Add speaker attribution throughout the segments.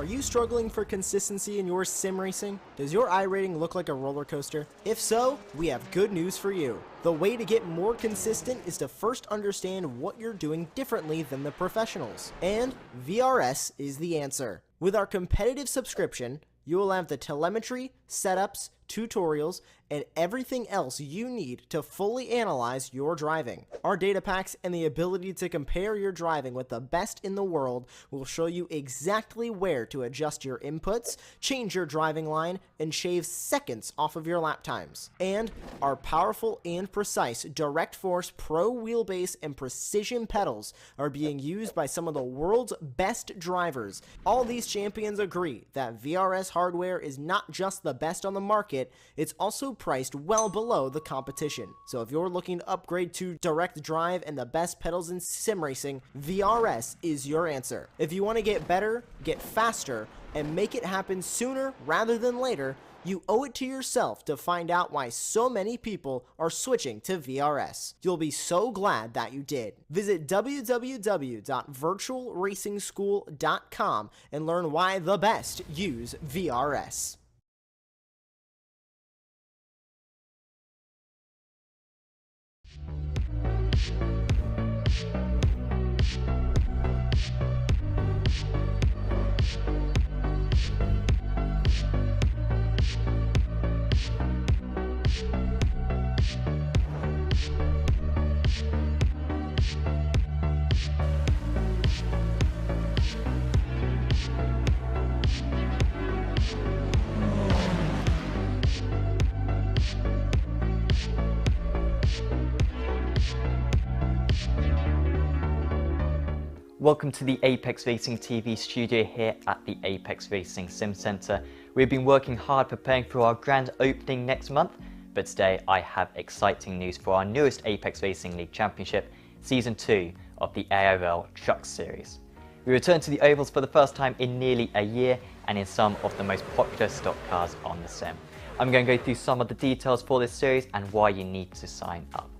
Speaker 1: Are you struggling for consistency in your sim racing? Does your iRating look like a roller coaster? If so, we have good news for you. The way to get more consistent is to first understand what you're doing differently than the professionals. And VRS is the answer. With our competitive subscription, you will have the telemetry, setups, tutorials, and everything else you need to fully analyze your driving. Our data packs and the ability to compare your driving with the best in the world will show you exactly where to adjust your inputs, change your driving line, and shave seconds off of your lap times. And our powerful and precise Direct Force Pro wheelbase and precision pedals are being used by some of the world's best drivers. All these champions agree that VRS hardware is not just the best on the market, it's also priced well below the competition. So if you're looking to upgrade to direct drive and the best pedals in sim racing, VRS is your answer. If you want to get better, get faster, and make it happen sooner rather than later, you owe it to yourself to find out why so many people are switching to VRS. You'll be so glad that you did. Visit www.virtualracingschool.com and learn why the best use VRS.
Speaker 2: Welcome to the Apex Racing TV studio here at the Apex Racing Sim Center. We've been working hard preparing for our grand opening next month, but today I have exciting news for our newest Apex Racing League Championship, Season 2 of the ARL Truck Series. We return to the ovals for the first time in nearly a year and in some of the most popular stock cars on the sim. I'm going to go through some of the details for this series and why you need to sign up.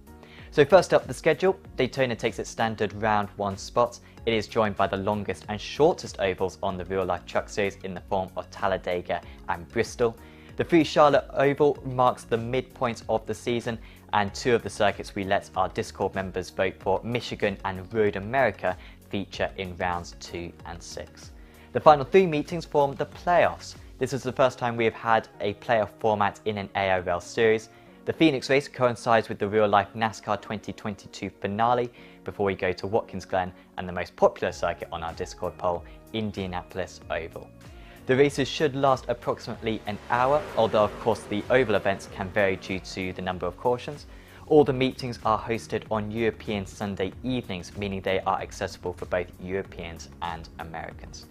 Speaker 2: So first up, the schedule. Daytona takes its standard round 1 spots. It is joined by the longest and shortest ovals on the real-life truck series in the form of Talladega and Bristol. The free Charlotte Oval marks the midpoint of the season, and 2 of the circuits we let our Discord members vote for, Michigan and Road America, feature in rounds 2 and 6. The final 3 meetings form the playoffs. This is the first time we have had a playoff format in an ARL series. The Phoenix race coincides with the real-life NASCAR 2022 finale before we go to Watkins Glen and the most popular circuit on our Discord poll, Indianapolis Oval. The races should last approximately an hour, although of course the oval events can vary due to the number of cautions. All the meetings are hosted on European Sunday evenings, meaning they are accessible for both Europeans and Americans.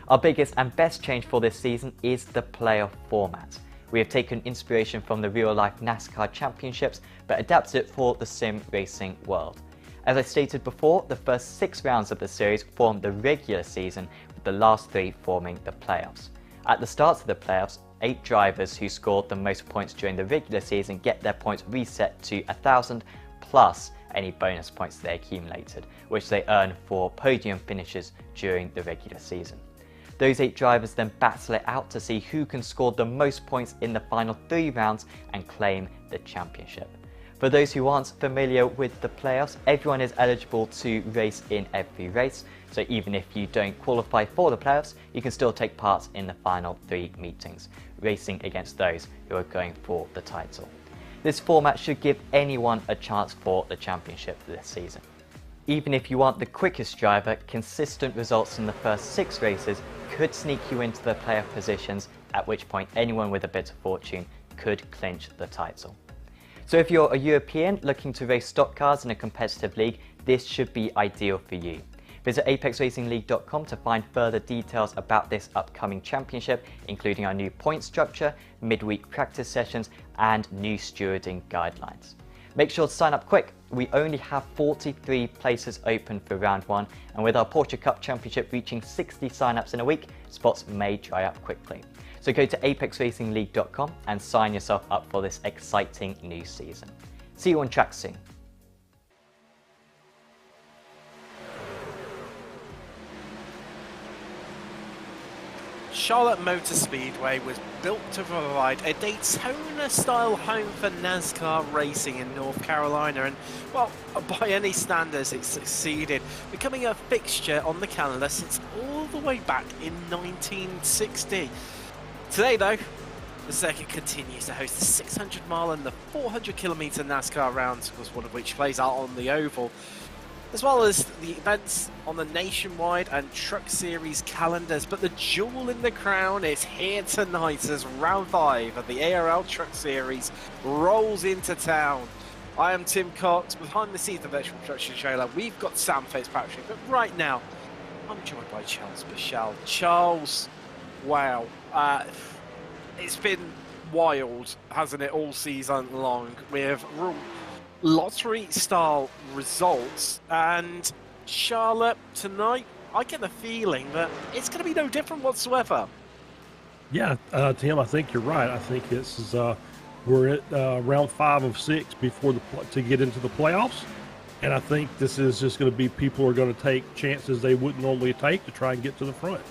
Speaker 2: Our biggest and best change for this season is the playoff format. We have taken inspiration from the real-life NASCAR championships, but adapted it for the sim racing world. As I stated before, the first 6 rounds of the series form the regular season, with the last 3 forming the playoffs. At the start of the playoffs, 8 drivers who scored the most points during the regular season get their points reset to 1,000 plus any bonus points they accumulated, which they earn for podium finishes during the regular season. Those 8 drivers then battle it out to see who can score the most points in the final 3 rounds and claim the championship. For those who aren't familiar with the playoffs, everyone is eligible to race in every race, so even if you don't qualify for the playoffs, you can still take part in the final 3 meetings, racing against those who are going for the title. This format should give anyone a chance for the championship this season. Even if you aren't the quickest driver, consistent results in the first 6 races could sneak you into the playoff positions, at which point anyone with a bit of fortune could clinch the title. So if you're a European looking to race stock cars in a competitive league, this should be ideal for you. Visit apexracingleague.com to find further details about this upcoming championship, including our new point structure, midweek practice sessions, and new stewarding guidelines. Make sure to sign up quick. We only have 43 places open for round 1, and with our Porsche Cup Championship reaching 60 sign-ups in a week, spots may dry up quickly. So go to apexracingleague.com and sign yourself up for this exciting new season. See you on track soon.
Speaker 3: Charlotte Motor Speedway was built to provide a Daytona-style home for NASCAR racing in North Carolina, and, well, by any standards, it succeeded, becoming a fixture on the calendar since all the way back in 1960. Today, though, the circuit continues to host the 600-mile and the 400-kilometer NASCAR rounds, one of which plays out on the oval, as well as the events on the Nationwide and Truck Series calendars. But the jewel in the crown is here tonight as round 5 of the ARL Truck Series rolls into town. I am Tim Cox, behind the scenes of the virtual production trailer. We've got Sam Fitzpatrick, but right now, I'm joined by Charles Bichelle. Charles, wow. It's been wild, hasn't it, all season long, with lottery-style results, and Charlotte tonight, I get the feeling that it's going to be no different whatsoever.
Speaker 4: Yeah, Tim, I think you're right. I think this is we're at round 5 of 6 before to get into the playoffs, and I think this is just going to be people are going to take chances they wouldn't normally take to try and get to the front.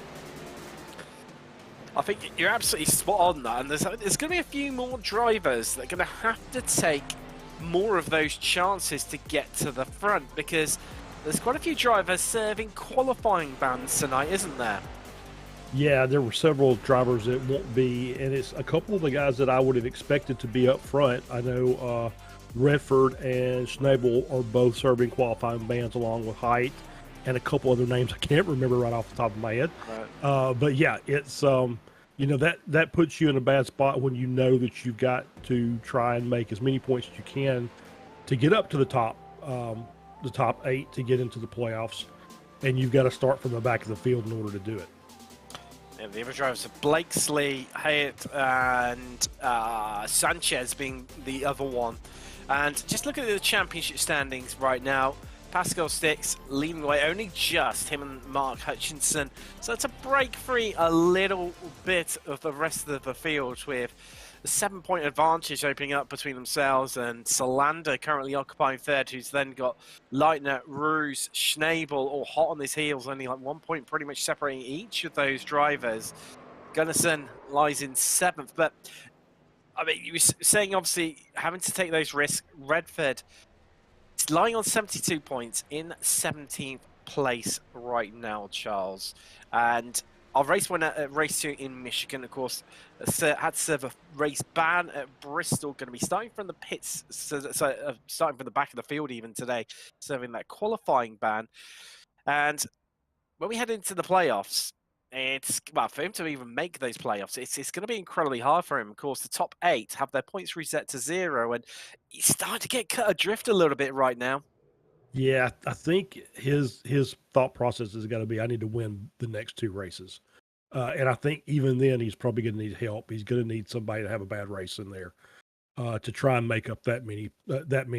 Speaker 3: I think you're absolutely spot on that, and there's going to be a few more drivers that are going to have to take more of those chances to get to the front, because there's quite a few drivers serving qualifying bans tonight, isn't there?
Speaker 4: Yeah, there were several drivers that won't be, and it's a couple of the guys that I would have expected to be up front. I know Redford and Schnabel are both serving qualifying bans along with Height and a couple other names I can't remember right off the top of my head. Right. But yeah, it's you know, that puts you in a bad spot when you know that you've got to try and make as many points as you can to get up to the top 8 to get into the playoffs, and you've got to start from the back of the field in order to do it.
Speaker 3: And the other drivers are Blakesley, Hyatt, and Sanchez being the other one. And just look at the championship standings right now. Pascal Sticks leading the way, only just him and Mark Hutchinson. So it's a break free a little bit of the rest of the field, with a 7-point advantage opening up between themselves, and Solander currently occupying third, who's then got Leitner, Ruse, Schnabel all hot on his heels, only like 1 point pretty much separating each of those drivers. Gunnison lies in 7th, but I mean, you were saying obviously having to take those risks. Redford, it's lying on 72 points in 17th place right now, Charles. And our race winner at race 2 in Michigan, of course, had to serve a race ban at Bristol, going to be starting from the pits, starting from the back of the field even today, serving that qualifying ban. And when we head into the playoffs, it's, well, for him to even make those playoffs, it's going to be incredibly hard for him. Of course, the top 8 have their points reset to 0, and he's starting to get cut adrift a little bit right now.
Speaker 4: Yeah, I think his thought process is going to be, I need to win the next 2 races. And I think even then he's probably going to need help. He's going to need somebody to have a bad race in there to try and make up that many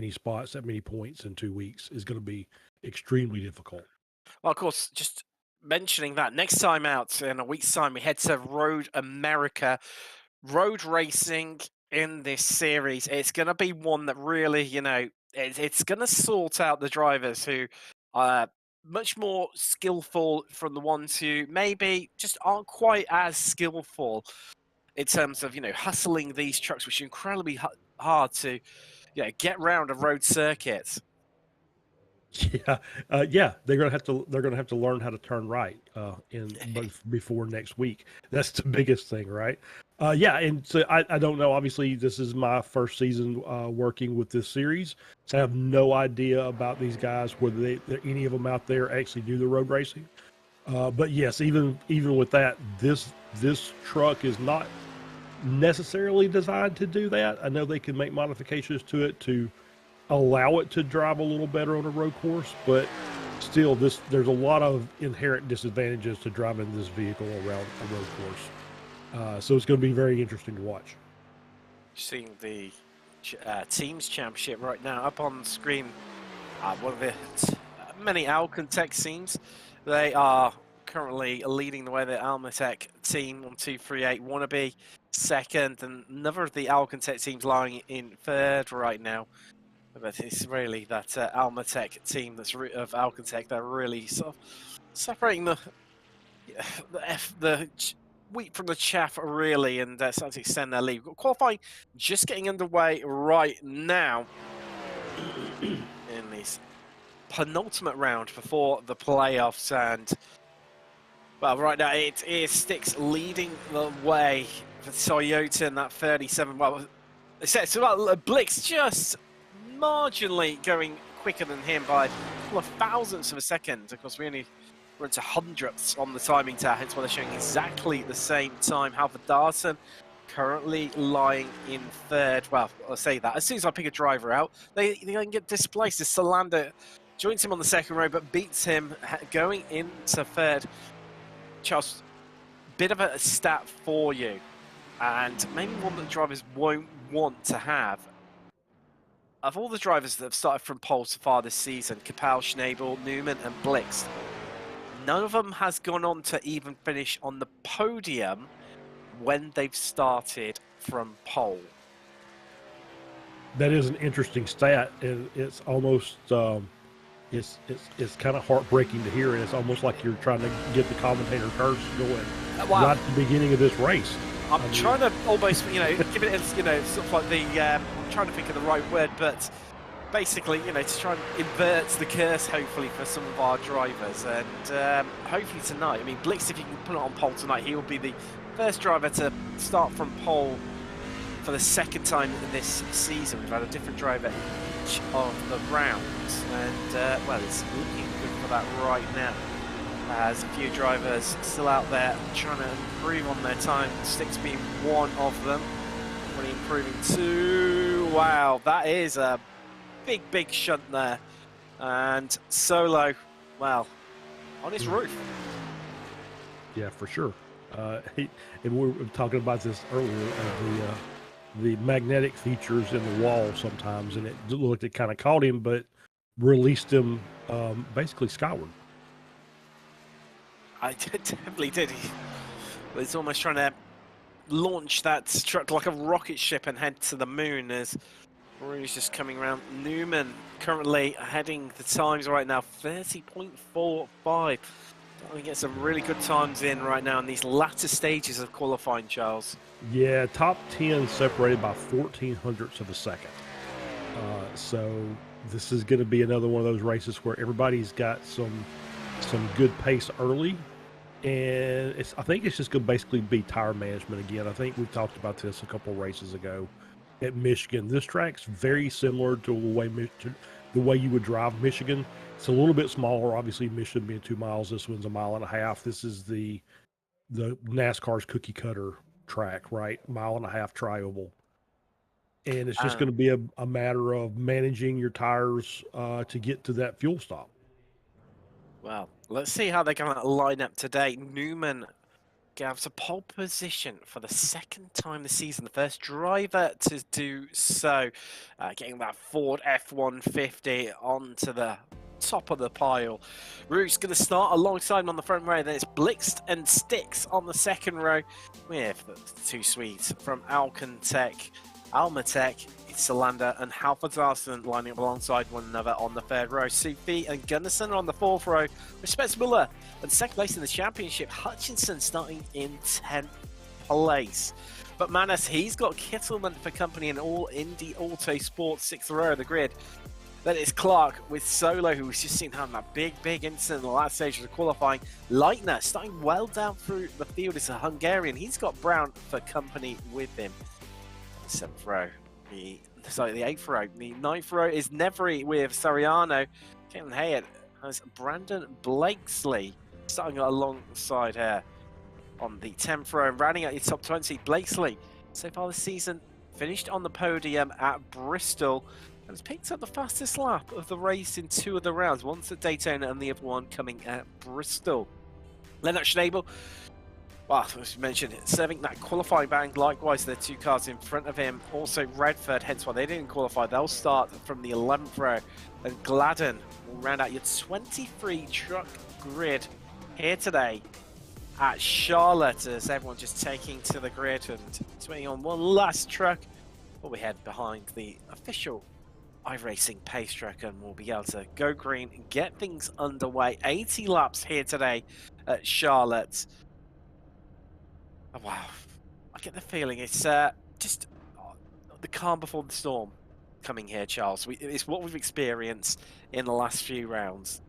Speaker 4: spots, that many points in 2 weeks is going to be extremely difficult.
Speaker 3: Well, of course, just mentioning that, next time out in a week's time, we head to Road America. Road racing in this series, it's going to be one that really, you know, it's going to sort out the drivers who are much more skillful from the ones who maybe just aren't quite as skillful in terms of, you know, hustling these trucks, which are incredibly hard to, you know, get around a road circuit.
Speaker 4: Yeah, they're gonna have to learn how to turn right before next week. That's the biggest thing, right? Yeah, and so I don't know. Obviously, this is my first season working with this series, so I have no idea about these guys, whether any of them out there actually do the road racing. But yes, even with that, this truck is not necessarily designed to do that. I know they can make modifications to it to allow it to drive a little better on a road course, but still, there's a lot of inherent disadvantages to driving this vehicle around a road course. So it's going to be very interesting to watch.
Speaker 3: Seeing the teams championship right now up on the screen, one of the many Alcantech teams. They are currently leading the way. The Almatech team 1238 wannabe second, and another of the Alcantech teams lying in third right now. But it's really that Almatech team that's of Alcantech. They're really sort of separating the wheat from the chaff, really, and starting to extend their lead. We've got qualifying just getting underway right now in this penultimate round before the playoffs, and well, right now it is Sticks leading the way for Toyota in that 37. Well, it's about Blix just marginally going quicker than him by a couple of thousandths of a second. Of course, we only were into hundredths on the timing tower, hence why they're showing exactly the same time. Halford Darson currently lying in third. Well, I'll say that. As soon as I pick a driver out, they can get displaced. As Salander joins him on the second row, but beats him going into third. Charles, bit of a stat for you, and maybe one that drivers won't want to have. Of all the drivers that have started from pole so far this season, Capel, Schnabel, Newman and Blix, none of them has gone on to even finish on the podium when they've started from pole.
Speaker 4: That is an interesting stat, and it's almost it's kind of heartbreaking to hear, and it's almost like you're trying to get the commentator curse going
Speaker 3: Wow.
Speaker 4: right at the beginning of this race.
Speaker 3: I'm trying to almost, give it, sort of like the, I'm trying to think of the right word, but basically, to try and invert the curse, hopefully, for some of our drivers. And hopefully tonight, I mean, Blix, if you can put it on pole tonight, he will be the first driver to start from pole for the second time this season. We've had a different driver each of the rounds. And, well, it's looking good for that right now. As a few drivers still out there trying to improve on their time, Sticks being one of them. Really improving too. Wow, that is a big shunt there. And Solo, well, on his roof.
Speaker 4: Yeah, for sure. And we were talking about this earlier, the magnetic features in the wall sometimes, and it looked like it kind of caught him, but released him basically skyward.
Speaker 3: I definitely did. He was almost trying to launch that truck like a rocket ship and head to the moon as Rouge just coming around. Newman currently heading the times right now, 30.45. I think get some really good times in right now in these latter stages of qualifying, Charles.
Speaker 4: Yeah, top 10 separated by 14 hundredths of a second. So this is going to be another one of those races where everybody's got some good pace early. And I think it's just going to basically be tire management again. I think we talked about this a couple races ago at Michigan. This track's very similar to the way you would drive Michigan. It's a little bit smaller, obviously. Michigan being 2 miles, this one's 1.5 miles. This is the NASCAR's cookie cutter track, right? 1.5 mile tri-oval. And it's just going to be a matter of managing your tires to get to that fuel stop.
Speaker 3: Well, let's see how they're going to line up today. Newman grabs a pole position for the second time this season. The first driver to do so. Getting that Ford F-150 onto the top of the pile. Rouge's going to start alongside him on the front row. Then it's Blix and Sticks on the second row. With the two Swedes from Alcantech, Almatech, Salander and Halford Darson lining up alongside one another on the third row. Sufi and Gunnarsson are on the fourth row, respectively. And second place in the championship, Hutchinson starting in 10th place. But Manas, he's got Kittleman for company in all Indy Auto Sports, 6th row of the grid. Then it's Clark with Solo, who was just seen having that big incident in the last stage of the qualifying. Leitner starting well down through the field is a Hungarian. He's got Brown for company with him. 7th row. The 8th row. The 9th row is Nevery with Sariano. Caitlin Hayat has Brandon Blakesley starting alongside her on the 10th row. And rounding out your top 20, Blakesley, so far this season, finished on the podium at Bristol and has picked up the fastest lap of the race in 2 of the rounds. One's at Daytona and the other one coming at Bristol. Lennart Schnabel, well, as we mentioned, serving that qualifying bang. Likewise, there are 2 cars in front of him. Also, Redford, hence why they didn't qualify. They'll start from the 11th row. And Gladden will round out your 23 truck grid here today at Charlotte, as everyone just taking to the grid and swinging on one last truck. We'll be head behind the official iRacing pace truck, and we'll be able to go green and get things underway. 80 laps here today at Charlotte. Oh, wow. I get the feeling it's just the calm before the storm coming here, Charles. It's what we've experienced in the last few rounds.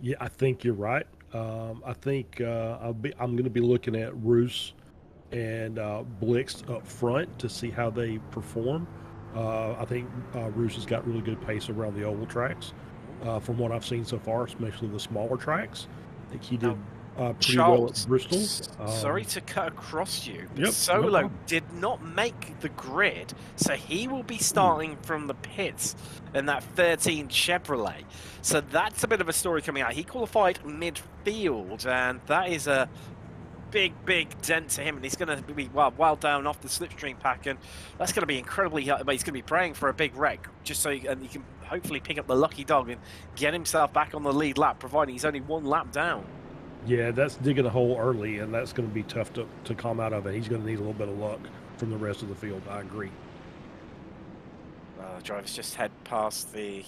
Speaker 4: Yeah, I think you're right. I think I'm going to be looking at Roos and Blix up front to see how they perform. I think Roos has got really good pace around the oval tracks, from what I've seen so far, especially the smaller tracks. I think he did pretty well at
Speaker 3: Charles,
Speaker 4: Bristol.
Speaker 3: Sorry to cut across you, but
Speaker 4: Yep, no
Speaker 3: Solo
Speaker 4: problem.
Speaker 3: did not make the grid, so he will be starting from the pits in that 13 Chevrolet. So that's a bit of a story coming out. He qualified midfield, and that is a big dent to him, and he's going to be well down off the slipstream pack, and that's going to be incredibly. But he's going to be praying for a big wreck, just so he can hopefully pick up the lucky dog and get himself back on the lead lap, providing he's only one lap down.
Speaker 4: Yeah, that's digging a hole early, and that's going to be tough to come out of it. He's going to need a little bit of luck from the rest of the field. I agree.
Speaker 3: Drivers just head past the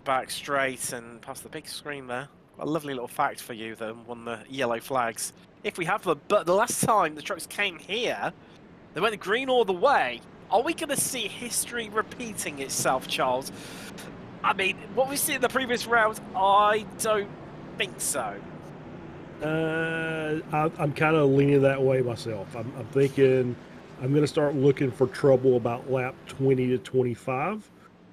Speaker 3: back straight and past the big screen there. A lovely little fact for you, though, on the yellow flags. If we have them, but the last time the trucks came here, they went green all the way. Are we going to see history repeating itself, Charles? I mean, what we see in the previous round, I don't think so.
Speaker 4: I'm kind of leaning that way myself. I'm thinking I'm going to start looking for trouble about lap 20 to 25,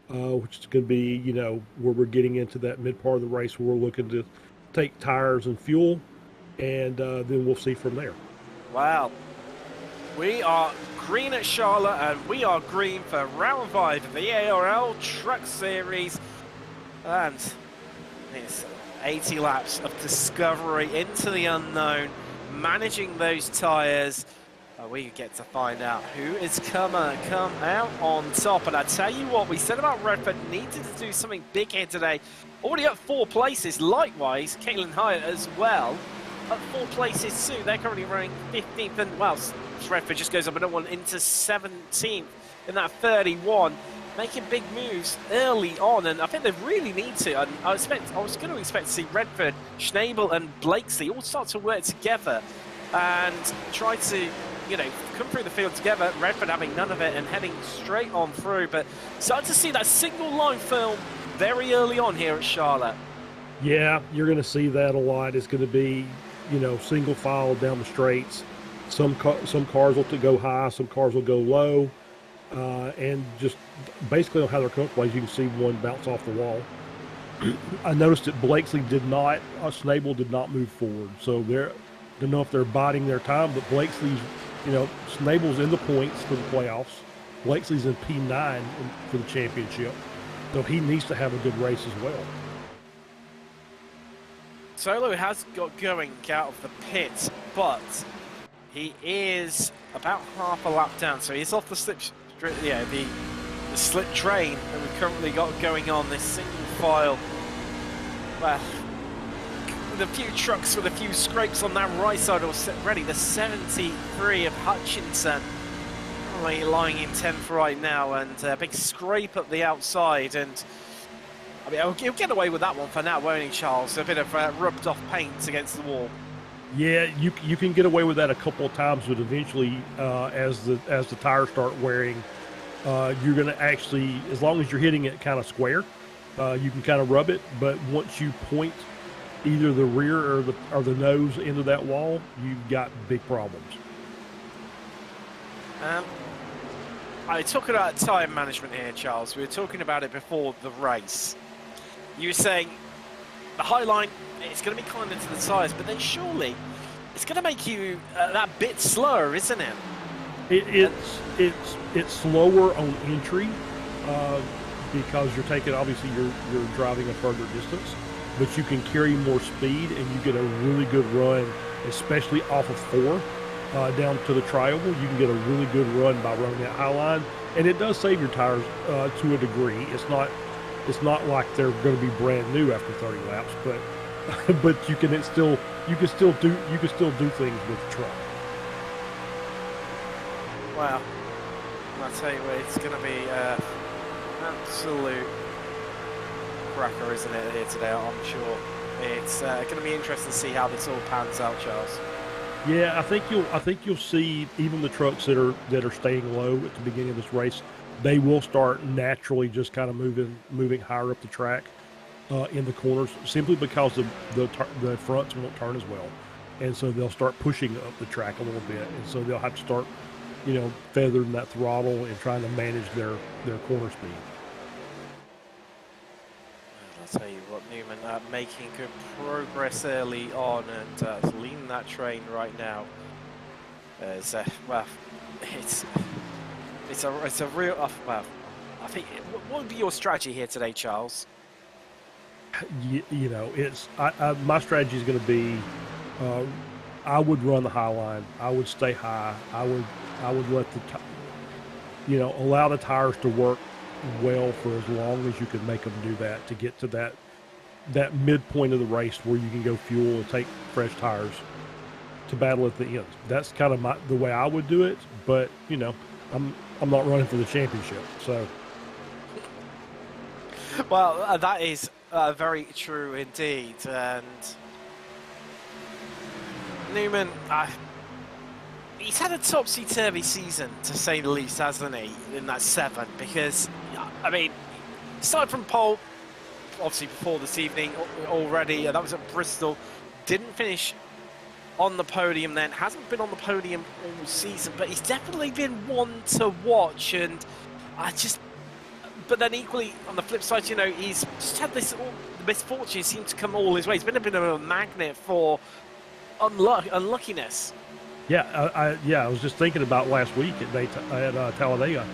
Speaker 4: which is going to be, where we're getting into that mid part of the race where we're looking to take tires and fuel, and then we'll see from there.
Speaker 3: Wow. We are green at Charlotte, and we are green for round 5 of the ARL Truck Series. And it's 80 laps of discovery into the unknown, managing those tyres. We get to find out who is come out on top. And I tell you what, we said about Redford needed to do something big here today. Already up 4 places. Likewise, Caitlin Hyatt as well. Up 4 places too. They're currently running 15th, and well, Redford just goes up another one into 17th in that 31. Making big moves early on, and I think they really need to. And I was going to expect to see Redford, Schnabel, and Blakesley all start to work together and try to, come through the field together. Redford having none of it and heading straight on through, but starting to see that single line film very early on here at Charlotte.
Speaker 4: Yeah, you're going to see that a lot. It's going to be, single file down the straights. Some cars will go high, some cars will go low. And just basically on how they're cooked ways, you can see one bounce off the wall. I noticed that Blakesley did not, Schnabel did not move forward. So don't know if they're biding their time, but Blakesley's, Schnabel's in the points for the playoffs. Blakesley's in P9 for the championship. So he needs to have a good race as well.
Speaker 3: Solo has got going out of the pit, but he is about half a lap down, so he's off the slip. Yeah, the slip train that we've currently got going on, this single file. Well, with a few trucks with a few scrapes on that right side already. The 73 of Hutchinson currently lying in 10th right now, and a big scrape at the outside. And I mean, he'll get away with that one for now, won't he, Charles? A bit of rubbed off paint against the wall.
Speaker 4: Yeah, you can get away with that a couple of times, but eventually, as the tires start wearing, you're going to actually, as long as you're hitting it kind of square, you can kind of rub it. But once you point either the rear or the nose into that wall, you've got big problems.
Speaker 3: I talking about time management here, Charles. We were talking about it before the race. You were saying the high line, it's going to be kind into the tyres, but then surely it's going to make you that bit slower, isn't it?
Speaker 4: It's slower on entry because you're taking, obviously you're driving a further distance, but you can carry more speed and you get a really good run, especially off of 4 down to the triangle. You can get a really good run by running that high line, and it does save your tires to a degree. It's not like they're going to be brand new after 30 laps, but you can still do things with the truck.
Speaker 3: Wow, I'll tell you what, it's going to be absolute cracker, isn't it, here today? I'm sure it's going to be interesting to see how this all pans out, Charles.
Speaker 4: Yeah, I think you'll see even the trucks that are staying low at the beginning of this race, they will start naturally just kind of moving higher up the track in the corners, simply because the fronts won't turn as well, and so they'll start pushing up the track a little bit, and so they'll have to start, feathering that throttle and trying to manage their corner speed.
Speaker 3: I'll tell you what, Newman, making good progress early on and leading that train right now. Well, it's a real. Well, I think what would be your strategy here today, Charles?
Speaker 4: My strategy is going to be, I would run the high line. I would stay high. I would let allow the tires to work well for as long as you can make them do that, to get to that midpoint of the race where you can go fuel and take fresh tires to battle at the end. That's kind of the way I would do it, but I'm not running for the championship, so.
Speaker 3: Well, that is very true indeed, and Newman, he's had a topsy-turvy season, to say the least, hasn't he, in that 7? Because, I mean, started from pole, obviously before this evening already, that was at Bristol, didn't finish on the podium then, hasn't been on the podium all season, but he's definitely been one to watch, and but then equally, on the flip side, he's just had the misfortune seem to come all his way. He's been a bit of a magnet for unluckiness.
Speaker 4: Yeah, I was just thinking about last week at Talladega.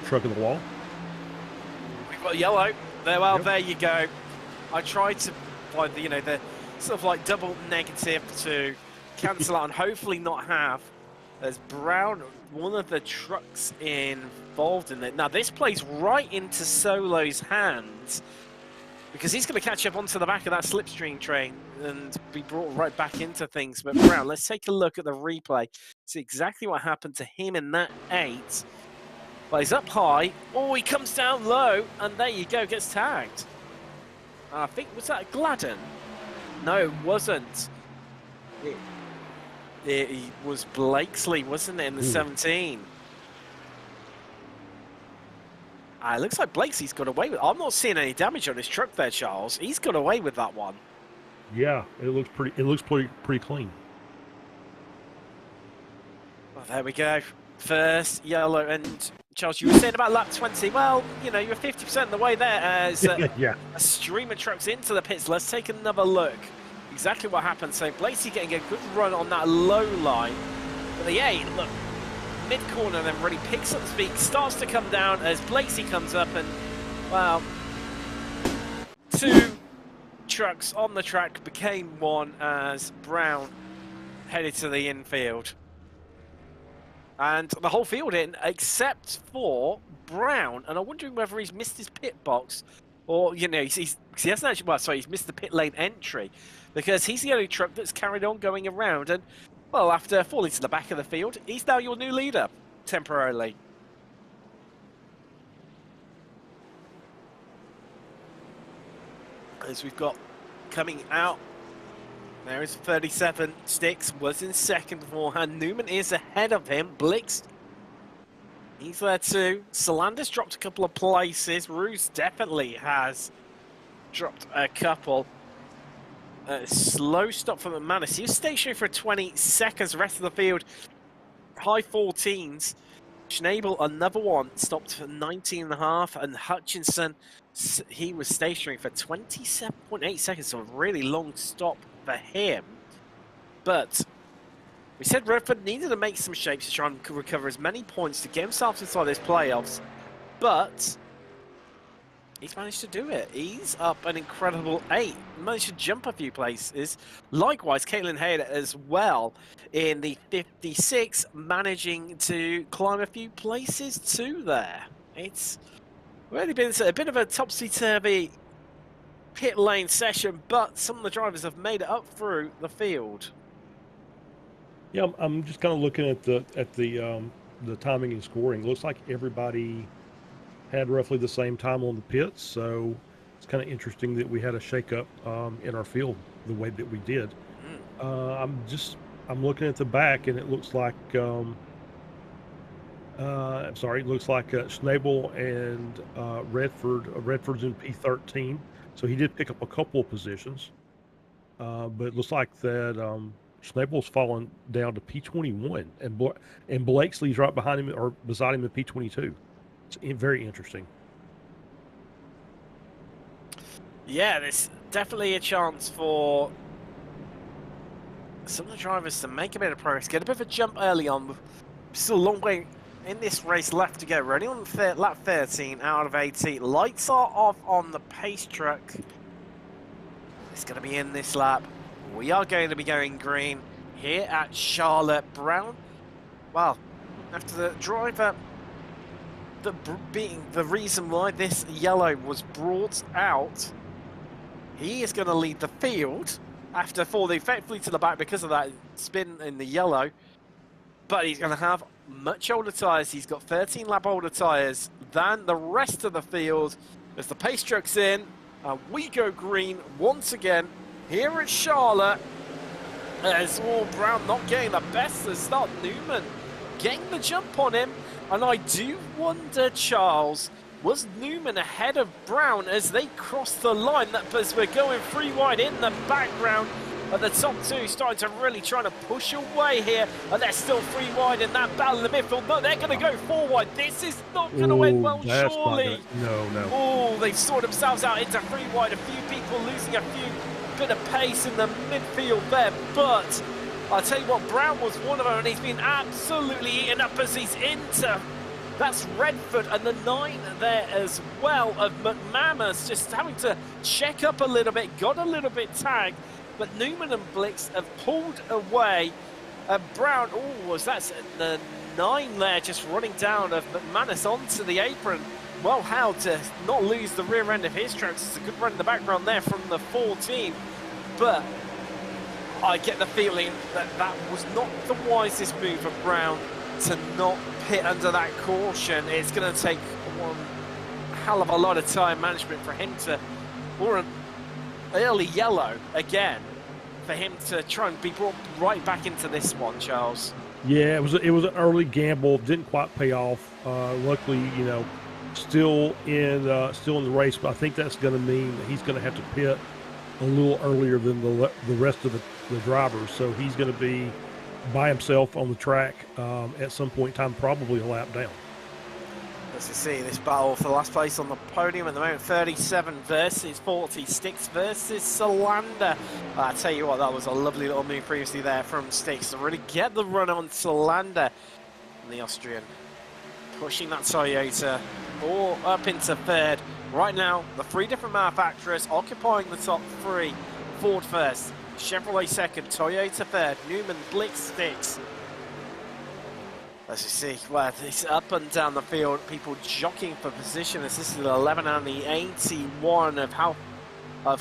Speaker 4: Truck in the wall.
Speaker 3: We've got yellow. There you go. I tried to find the sort of like double negative to cancel out and hopefully not have. There's Brown, one of the trucks involved in it. Now this plays right into Solo's hands, because he's going to catch up onto the back of that slipstream train and be brought right back into things. But Brown, let's take a look at the replay. See exactly what happened to him in that 8. But he's up high. Oh, he comes down low, and there you go, gets tagged. I think, was that Gladden? No, it wasn't. It was Blakesley, wasn't it, in the 17? It looks like Blakesley's got away with it. I'm not seeing any damage on his truck there, Charles. He's got away with that one.
Speaker 4: Yeah, it looks pretty clean.
Speaker 3: Well, there we go. First yellow. And Charles, you were saying about lap 20. Well, you were 50% of the way there as a stream of trucks into the pits. Let's take another look. Exactly what happened. So Blakesley getting a good run on that low line. But the 8, look, mid-corner, then really picks up speed, starts to come down as Blakesley comes up, and, well, 2 trucks on the track became 1 as Brown headed to the infield. And the whole field in, except for Brown. And I'm wondering whether he's missed his pit box, or, he hasn't actually, he's missed the pit lane entry, because he's the only truck that's carried on going around. And, well, after falling to the back of the field, he's now your new leader, temporarily. As we've got coming out, there is 37. Sticks was in second beforehand. Newman is ahead of him. Blix, he's there too. Solander's dropped a couple of places. Roos definitely has dropped a couple. Slow stop from McManus. He was stationary for 20 seconds. The rest of the field, high 14s. Schnabel, another one, stopped for 19.5. And Hutchinson, he was stationary for 27.8 seconds. So a really long stop for him. But we said Redford needed to make some shapes to try and recover as many points to get himself inside those playoffs. But he's managed to do it. He's up an incredible 8. Managed to jump a few places. Likewise, Caitlin Hayden as well in the 56, managing to climb a few places too there. It's really been a bit of a topsy-turvy pit lane session, but some of the drivers have made it up through the field.
Speaker 4: Yeah, I'm just kind of looking at the timing and scoring. Looks like everybody had roughly the same time on the pits, so it's kind of interesting that we had a shakeup in our field the way that we did. I'm looking at the back, and it looks like I'm sorry, it looks like Schnabel and Redford. Redford's in P13, so he did pick up a couple of positions. But it looks like that Schnabel's fallen down to P21, and Blakesley's right behind him or beside him in P22. It's very interesting.
Speaker 3: Yeah, there's definitely a chance for some of the drivers to make a bit of progress, get a bit of a jump early on. Still a long way in this race left to go. We're only on lap 13 out of 18. Lights are off on the pace truck. It's going to be in this lap. We are going to be going green here at Charlotte. Brown, well, after the driver being the reason why this yellow was brought out, he is going to lead the field after falling effectively to the back because of that spin in the yellow. But he's going to have much older tyres. He's got 13 lap older tyres than the rest of the field. As the pace truck's in, we go green once again here at Charlotte. As Brown not getting the best of the start. Newman getting the jump on him. And I do wonder, Charles, was Newman ahead of Brown as they crossed the line? As we're going 3 wide in the background. At the top two, starting to really try to push away here, and they're still 3 wide in that battle in the midfield. No, they're going to go 4 wide. This is not going to end well, surely.
Speaker 4: No.
Speaker 3: Oh, they've sorted themselves out into 3 wide. A few people losing a few bit of pace in the midfield there, but I'll tell you what, Brown was one of them, and he's been absolutely eaten up as he's into. That's Redford and the 9 there as well of McManus, just having to check up a little bit, got a little bit tagged. But Newman and Blix have pulled away. Brown, that's the 9 there, just running down of McManus onto the apron. Well, how to not lose the rear end of his tracks. It's a good run in the background there from the 14. But I get the feeling that that was not the wisest move of Brown to not pit under that caution. It's going to take one hell of a lot of time management for him to, or an early yellow again, for him to try and be brought right back into this one, Charles.
Speaker 4: Yeah, it was an early gamble, didn't quite pay off. Luckily, still in the race, but I think that's going to mean that he's going to have to pit a little earlier than the rest of the drivers. So he's going to be by himself on the track at some point in time, probably a lap down.
Speaker 3: As you see, this battle for last place on the podium at the moment, 37 versus 40, Sticks versus Solander. I tell you what, that was a lovely little move previously there from Sticks to really get the run on Solander. And the Austrian pushing that Toyota all up into third. Right now, the 3 different manufacturers occupying the top 3. Ford first, Chevrolet second, Toyota third, Newman, Blix, Sticks. As you see, well, it's up and down the field, people jockeying for position. This is the 11 and the 81 of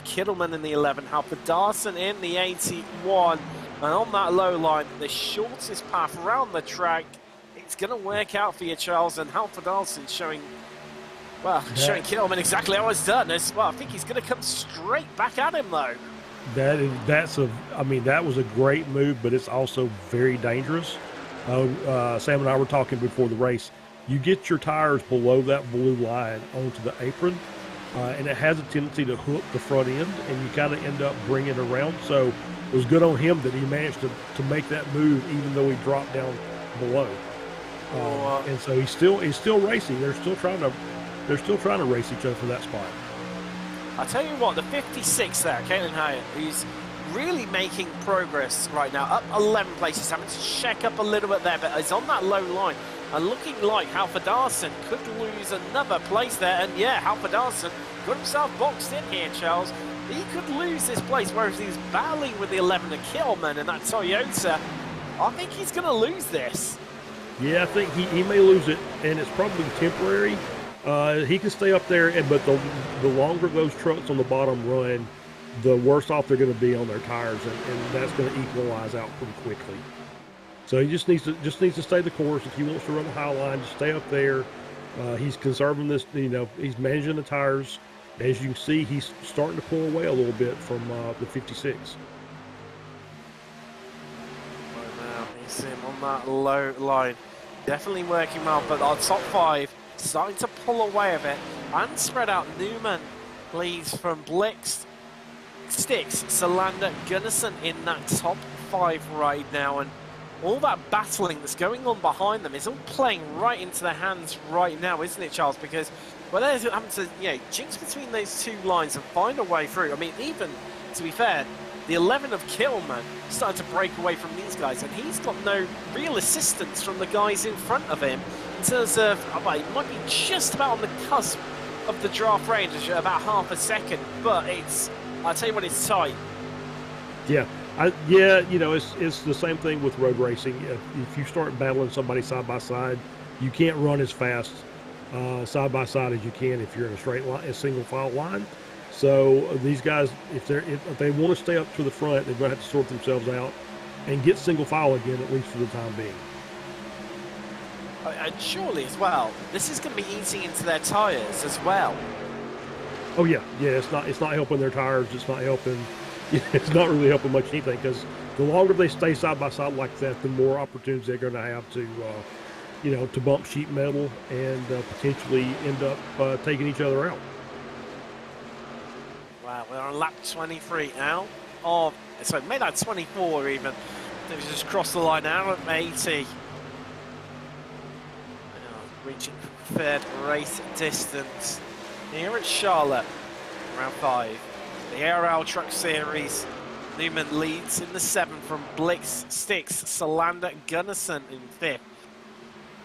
Speaker 3: Kittleman in the 11, Halford-Darson in the 81. And on that low line, the shortest path around the track, it's going to work out for you, Charles. And Halford-Darson showing Kittleman exactly how it's done. Well, I think he's going to come straight back at him, though.
Speaker 4: That was a great move, but it's also very dangerous. Sam and I were talking before the race. You get your tires below that blue line onto the apron, and it has a tendency to hook the front end, and you kind of end up bringing it around. So it was good on him that he managed to make that move, even though he dropped down below. And so he's still racing. They're still trying to race each other for that spot.
Speaker 3: I tell you what, the 56 there, Caitlin Hyatt, who's really making progress right now, up 11 places, having to check up a little bit there, but is on that low line and looking like Halford-Darson could lose another place there. And yeah, Halford-Darson got himself boxed in here, Charles. He could lose this place, whereas he's battling with the 11 of Kittleman and that Toyota. I think he's going to lose this.
Speaker 4: Yeah, I think he may lose it, and it's probably temporary. He can stay up there, but the longer those trucks on the bottom run, the worse off they're going to be on their tires, and that's going to equalize out pretty quickly. So he just needs to stay the course. If he wants to run the high line, just stay up there. He's conserving this, he's managing the tires. As you can see, he's starting to pull away a little bit from the 56.
Speaker 3: on that low line. Definitely working well, but our top 5 starting to pull away a bit and spread out. Newman leads from Blix, Sticks, Salander, Gunnarsson in that top 5 right now, and all that battling that's going on behind them is all playing right into their hands right now, isn't it, Charles? Because well, they're having to, jinx between those 2 lines and find a way through. I mean, even to be fair, the 11 of Killman starting to break away from these guys, and he's got no real assistance from the guys in front of him in terms of, well, he might be just about on the cusp of the draft range, about half a second, but I'll tell you what, it's tight.
Speaker 4: Yeah. It's the same thing with road racing. If you start battling somebody side by side, you can't run as fast side by side as you can if you're in a straight line, a single file line. So these guys, if they want to stay up to the front, they're going to have to sort themselves out and get single file again, at least for the time being.
Speaker 3: And surely as well, this is going to be eating into their tyres as well.
Speaker 4: Oh yeah. It's not helping their tires. It's not helping. It's not really helping much anything, because the longer they stay side by side like that, the more opportunities they're going to have to bump sheet metal and potentially end up taking each other out.
Speaker 3: Wow, we're on lap 23 now. Oh, so made that 24 even. They've just crossed the line now at 80. Reaching third race distance here at Charlotte, round 5. The ARL Truck Series, Newman leads in the 7 from Blix, Sticks, Salander, Gunnarsson in 5th.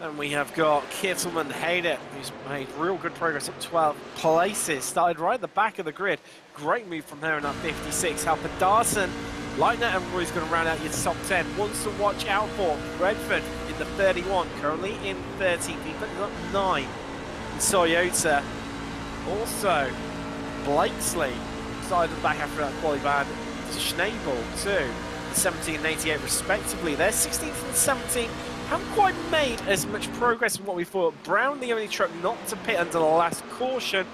Speaker 3: And we have got Kittleman Hayden, who's made real good progress up 12 places. Started right at the back of the grid. Great move from there in that 56. Halford Darson, Lightner and Roy's going to round out your top 10. Ones to watch out for. Redford in the 31, currently in 13th. He put up 9. And Toyota. Also, Blakesley started at the back after that quali ban. Schnabel too, 17 and 88 respectively. They're 16th and 17th. Haven't quite made as much progress as what we thought. Brown, the only truck not to pit under the last caution,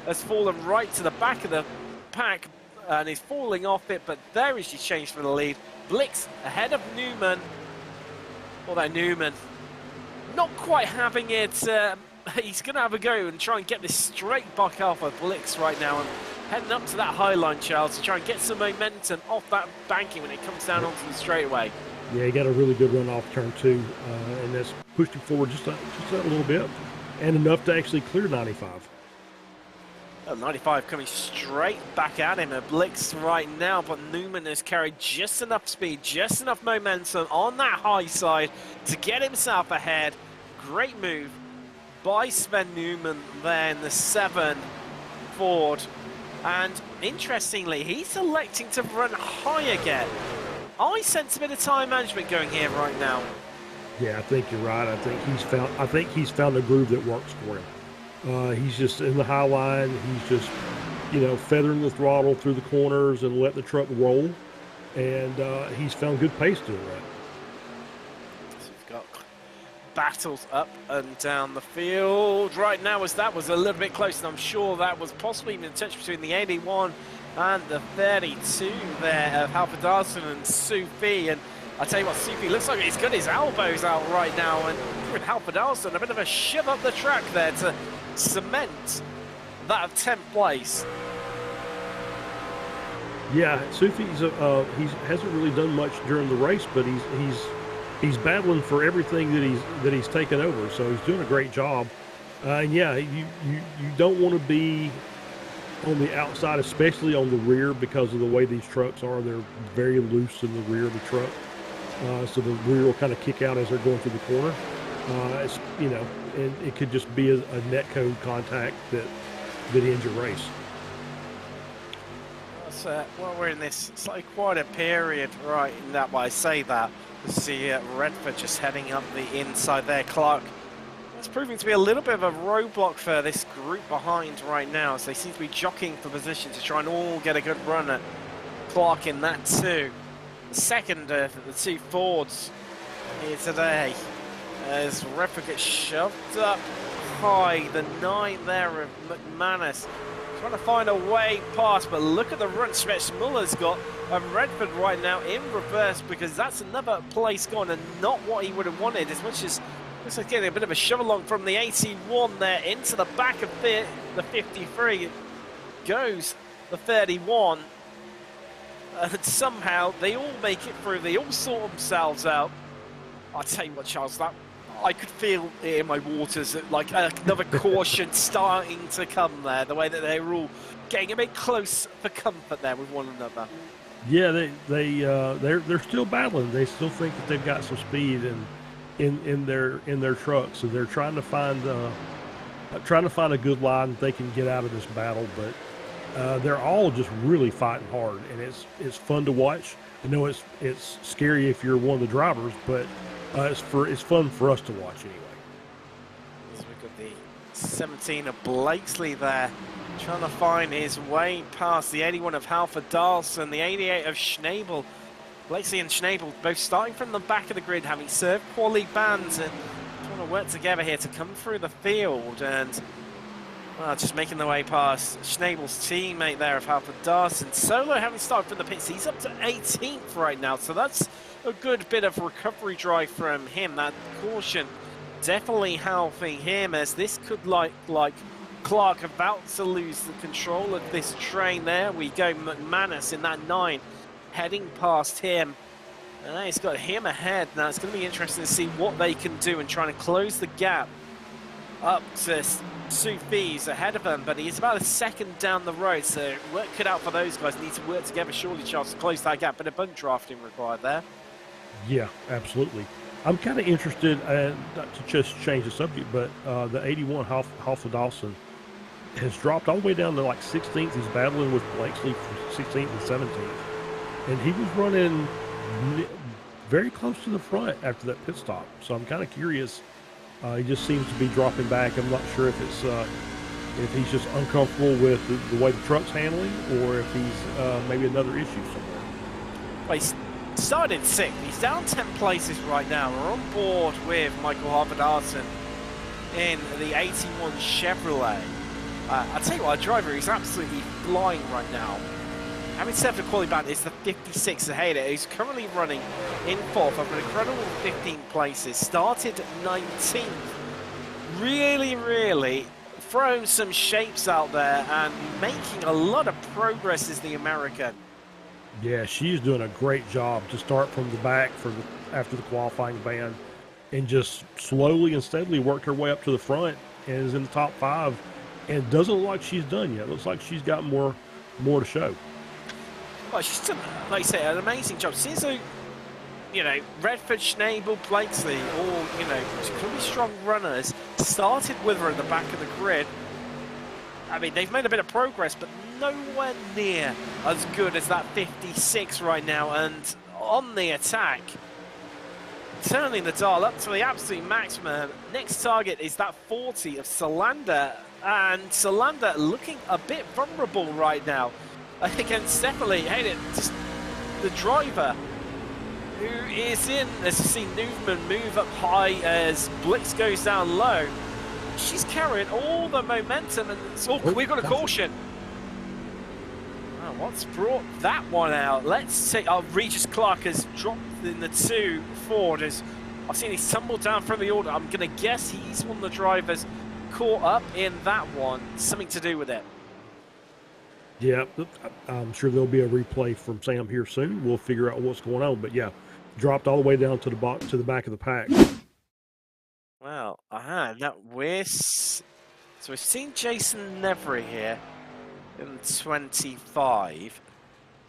Speaker 3: has fallen right to the back of the pack and is falling off it, but there is his change for the lead. Blix ahead of Newman. Although Newman not quite having it. He's going to have a go and try and get this straight buck off of Blix right now, and heading up to that high line, Charles, to try and get some momentum off that banking when it comes down onto the straightaway.
Speaker 4: Yeah, he got a really good run off turn 2, and that's pushed him forward just a little bit, and enough to actually clear 95.
Speaker 3: Well, 95 coming straight back at him at Blix right now, but Newman has carried just enough speed, just enough momentum on that high side to get himself ahead. Great move by Sven Newman there in the 7 Ford. And interestingly, he's electing to run high again. I sense a bit of time management going here right now.
Speaker 4: Yeah, I think you're right. I think he's found a groove that works for him. He's just in the high line. He's just, feathering the throttle through the corners and let the truck roll. And he's found good pace doing that.
Speaker 3: So we've got battles up and down the field right now, as that was a little bit close, and I'm sure that was possibly even a touch between the 81 and the 32 there of Halford Darson and Sufi. And I tell you what, Sufi looks like he's got his elbows out right now, and with Halford Darson a bit of a shove up the track there to cement that 10th place.
Speaker 4: Yeah, Sufi's he hasn't really done much during the race, but he's battling for everything that he's taken over, so he's doing a great job. And yeah, you don't want to be on the outside, especially on the rear, because of the way these trucks are. They're very loose in the rear of the truck, so the rear will kind of kick out as they're going through the corner. And it could just be a netcode contact that ends your race.
Speaker 3: Well, we're in this slightly quieter period, right? In that way, I say that. You see Redford just heading up the inside there. Clark, it's proving to be a little bit of a roadblock for this group behind right now, as they seem to be jockeying for position to try and all get a good run at Clark in that too. The second of the 2 Fords here today, as Redford gets shoved up high. The 9 there of McManus trying to find a way past, but look at the run stretch Muller's got. And Redford right now in reverse, because that's another place gone and not what he would have wanted, as much as looks like getting a bit of a shove along from the 81 there into the back of the 53. Goes the 31. And somehow they all make it through. They all sort themselves out. I'll tell you what, Charles, that I could feel it in my waters, like another caution starting to come there. The way that they were all getting a bit close for comfort there with one another.
Speaker 4: Yeah, they're still battling. They still think that they've got some speed in their trucks, so they're trying to find a good line that they can get out of this battle. But they're all just really fighting hard, and it's fun to watch. I know it's scary if you're one of the drivers, but it's fun for us to watch anyway.
Speaker 3: So we've got the 17 of Blakesley there, trying to find his way past the 81 of Halford Darlson, the 88 of Schnabel. Blakesley and Schnabel both starting from the back of the grid, having served quality bands and trying to work together here to come through the field, and just making their way past Schnabel's teammate there of Halford Darlson. Solo having started from the pits, he's up to 18th right now, so that's a good bit of recovery drive from him. That caution definitely helping him, as this could like Clark about to lose the control of this train there. We go McManus in that 9, heading past him. And he's got him ahead. Now it's going to be interesting to see what they can do and trying to close the gap up to Sufi's ahead of him, but he's about a second down the road, so work cut out for those guys. Need to work together, surely, Charles, to close that gap, but a bunt drafting required there.
Speaker 4: Yeah, absolutely. I'm kind of interested, not to just change the subject, but the 81 Halford Dawson has dropped all the way down to like 16th. He's battling with Blakesley for 16th and 17th. And he was running very close to the front after that pit stop. So I'm kind of curious. He just seems to be dropping back. I'm not sure if it's if he's just uncomfortable with the way the truck's handling, or if he's maybe another issue somewhere.
Speaker 3: Well, he started 6th. He's down 10 places right now. We're on board with Michael Harvard-Arson in the 81 Chevrolet. I'll tell you what, our driver is absolutely flying right now. Having served a quality band is the 56 Hayder, who's currently running in 4th of an incredible 15 places. Started 19th. Really throwing some shapes out there and making a lot of progress as the American.
Speaker 4: Yeah, she's doing a great job to start from the back after the qualifying band, and just slowly and steadily worked her way up to the front and is in the top 5. And doesn't look like she's done yet. Looks like she's got more to show.
Speaker 3: Well, she's done, like you say, an amazing job. Seems like, Redford, Schnabel, Blakesley, all, clearly strong runners, started with her at the back of the grid. I mean, they've made a bit of progress, but nowhere near as good as that 56 right now. And on the attack, turning the dial up to the absolute maximum. Next target is that 40 of Solander. And Solander looking a bit vulnerable right now against definitely just the driver, who is in, as you see Newman move up high as Blix goes down low. She's carrying all the momentum, and we've got a caution. Oh, what's brought that one out? Let's see. Regis Clark has dropped in the 2 forward. As I've seen he's tumbled down from the order. I'm going to guess he's one of the drivers caught up in that one. Something to do with it.
Speaker 4: Yeah, I'm sure there'll be a replay from Sam here soon. We'll figure out what's going on. But yeah, dropped all the way down to the back of the pack.
Speaker 3: Well, so we've seen Jason Nevery here in 25.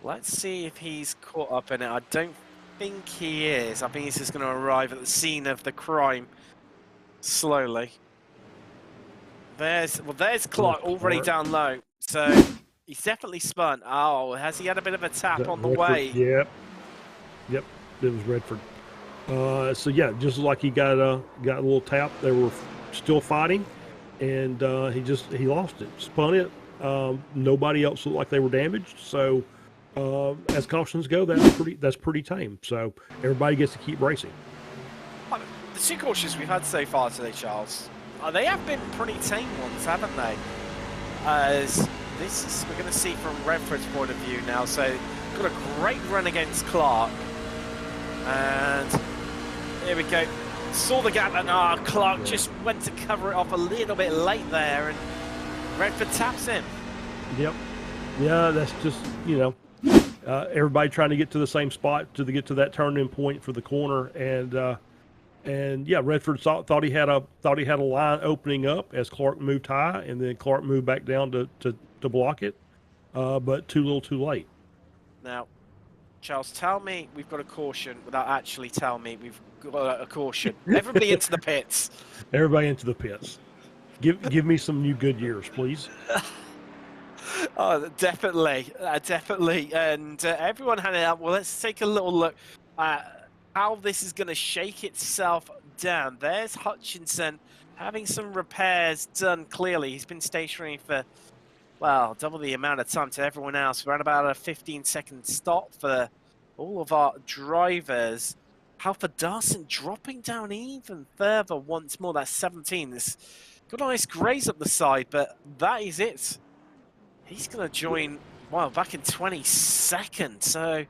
Speaker 3: Let's see if he's caught up in it. I don't think he is. I think he's just going to arrive at the scene of the crime slowly. There's Clark already down low, so he's definitely spun. Oh, has he had a bit of a tap on the way?
Speaker 4: Yep, it was Redford. So yeah, just like he got a little tap. They were still fighting, and he lost it, spun it. Nobody else looked like they were damaged. So as cautions go, that's pretty tame. So everybody gets to keep racing.
Speaker 3: The 2 cautions we've had so far today, Charles, they have been pretty tame ones, haven't they? As this is we're going to see from Redford's point of view now. So got a great run against Clark, and here we go. Saw the gap, and Clark just went to cover it off a little bit late there, and Redford taps him.
Speaker 4: Yep. Yeah, that's just, you know, everybody trying to get to the same spot to get to that turn-in point for the corner, and yeah, Redford thought he had a line opening up as Clark moved high, and then Clark moved back down to block it, but too little, too late.
Speaker 3: Now, Charles, tell me we've got a caution without actually telling me we've got a caution. Everybody into the pits.
Speaker 4: Everybody into the pits. Give me some new Goodyears, please.
Speaker 3: Oh, definitely, definitely. And everyone had it up. Well, let's take a little look at how this is going to shake itself down. There's Hutchinson having some repairs done clearly. He's been stationary for, well, double the amount of time to everyone else. We're at about a 15-second stop for all of our drivers. Halford Darson dropping down even further once more. That's 17. This got a nice graze up the side, but that is it. He's going to join, well, back in 22nd. So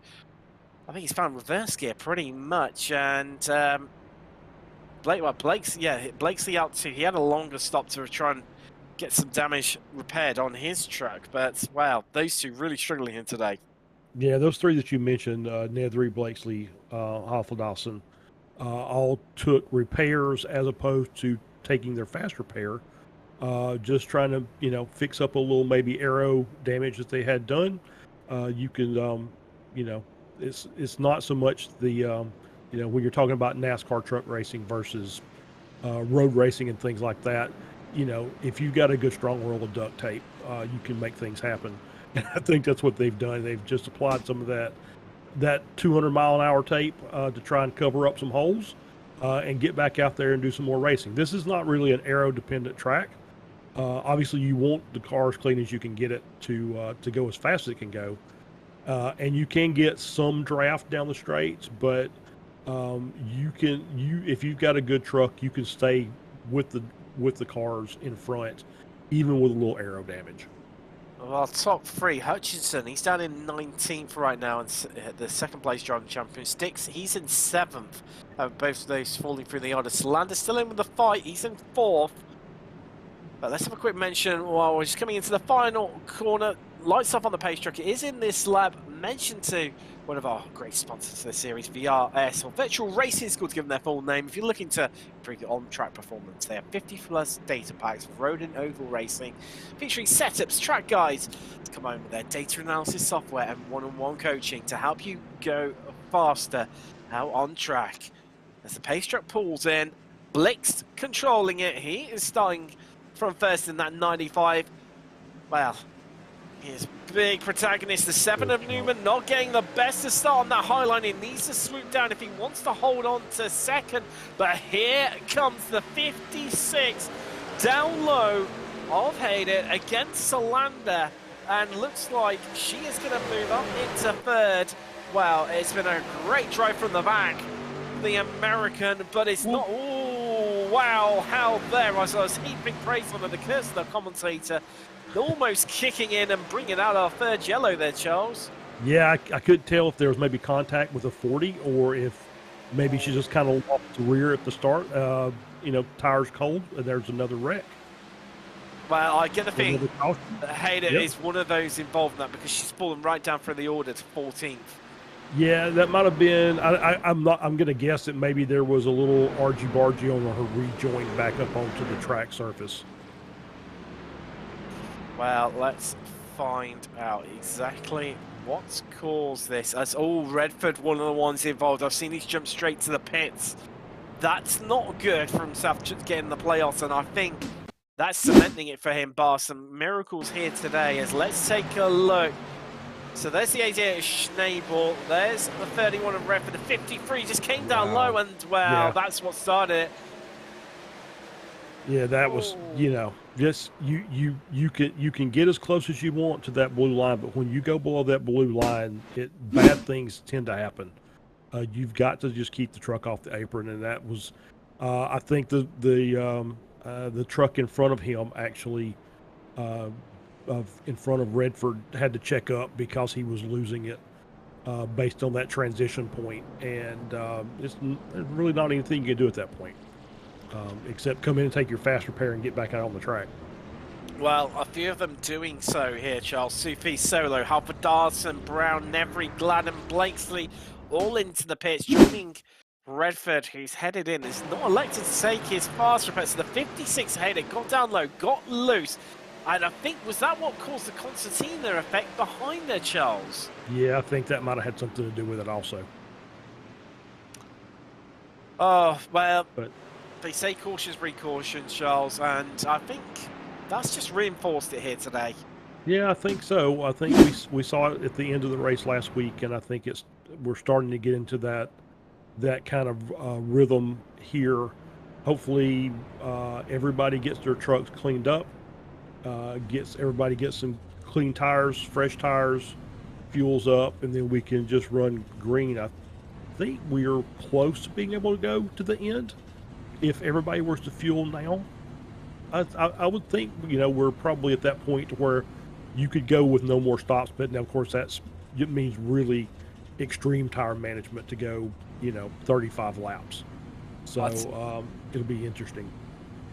Speaker 3: I think he's found reverse gear pretty much. And Blakesley out too. He had a longer stop to try and get some damage repaired on his truck. But, wow, those two really struggling here today.
Speaker 4: Yeah, those three that you mentioned, Nedry, Blakesley, Hoffel-Dawson, all took repairs as opposed to taking their fast repair. Just trying to, you know, fix up a little maybe aero damage that they had done. You can, you know, it's not so much the, you know, when you're talking about NASCAR truck racing versus road racing and things like that, you know, if you've got a good strong roll of duct tape, you can make things happen. And I think that's what they've done. They've just applied some of that 200-mile-an-hour tape to try and cover up some holes and get back out there and do some more racing. This is not really an aero-dependent track. Obviously, you want the car as clean as you can get it to go as fast as it can go, and you can get some draft down the straights. But if you've got a good truck, you can stay with the cars in front, even with a little aero damage.
Speaker 3: Well, top three, Hutchinson, he's down in 19th right now, and the second place driving champion. Sticks, he's in 7th. Both of those falling through the order. Solander's still in with the fight, he's in 4th. But let's have a quick mention while we're just coming into the final corner. Lights off on the pace truck. It is in this lab. Mentioned to one of our great sponsors for the series, VRS, or Virtual Racing School, to give them their full name. If you're looking to improve your on-track performance, they have 50+ data packs for road and oval racing, featuring setups, track guides, to combine with their data analysis software and one-on-one coaching to help you go faster out on track. As the pace truck pulls in, Blix controlling it. He is starting from first in that 95. Well, his big protagonist, the 7 of Newman, not getting the best to start on that high line. He needs to swoop down if he wants to hold on to second. But here comes the 56 down low of Hayden against Solander. And looks like she is going to move up into third. Well, it's been a great drive from the back, the American, but it's not. Oh, wow, how there. I was heaping praise on it because the commentator almost kicking in and bringing out our third yellow there, Charles.
Speaker 4: Yeah, I couldn't tell if there was maybe contact with a 40 or if maybe she just kind of lost the rear at the start. You know, tires cold, and there's another wreck.
Speaker 3: Well, I get the feeling Hayden is one of those involved in that because she's fallen right down through the order to 14th.
Speaker 4: Yeah, that might have been. I'm going to guess that maybe there was a little argy-bargy on her rejoin back up onto the track surface.
Speaker 3: Well, let's find out exactly what's caused this. As Redford, one of the ones involved. I've seen he's jumped straight to the pits. That's not good for himself to get in the playoffs, and I think that's cementing it for him, bar some miracles here today. As let's take a look. So there's the 88 of Schnabel. There's the 31 of Redford. The 53 just came down low, and that's what started it.
Speaker 4: Yeah, that was, you know, just you can get as close as you want to that blue line, but when you go below that blue line, bad things tend to happen. You've got to just keep the truck off the apron, and that was, I think the truck in front of him actually in front of Redford had to check up because he was losing it based on that transition point, and there's really not anything you can do at that point except come in and take your fast repair and get back out on the track.
Speaker 3: Well, a few of them doing so here, Charles. Sufi, Solo, Halford, Darson, Brown, Nevery, Gladden, Blakesley, all into the pits, joining Redford, who's headed in, is not elected to take his fast repair. So the 56 header got down low, got loose. And I think, was that what caused the concertina effect behind there, Charles?
Speaker 4: Yeah, I think that might have had something to do with it also.
Speaker 3: Oh, well,
Speaker 4: but
Speaker 3: they say caution's precaution, Charles, and I think that's just reinforced it here today.
Speaker 4: Yeah, I think so. I think we saw it at the end of the race last week, and I think we're starting to get into that kind of rhythm here. Hopefully, everybody gets their trucks cleaned up, everybody gets some clean tires, fresh tires, fuels up, and then we can just run green. I think we're close to being able to go to the end if everybody was to fuel now. I would think, we're probably at that point where you could go with no more stops, but now, of course, it means really extreme tire management to go, 35 laps. So it'll be interesting.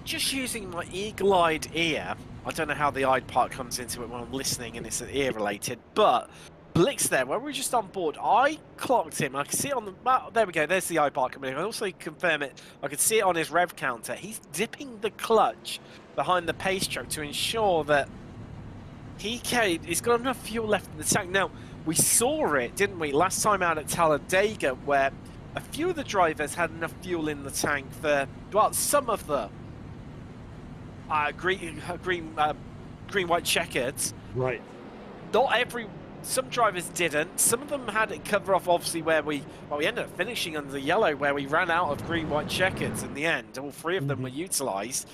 Speaker 3: Just using my eagle-eyed ear, I don't know how the eye part comes into it when I'm listening and it's ear-related, but Blix there, when we were just on board, I clocked him. I can see it on the... there we go, there's the eye part coming in. I can also confirm it. I can see it on his rev counter. He's dipping the clutch behind the pace truck to ensure that he's got enough fuel left in the tank. Now, we saw it, didn't we, last time out at Talladega, where a few of the drivers had enough fuel in the tank for, well, some of the green, white checkers.
Speaker 4: Right.
Speaker 3: Not every... Some drivers didn't. Some of them had it cover off, obviously, where we ended up finishing under the yellow, where we ran out of green, white checkers in the end. All three of them were utilised.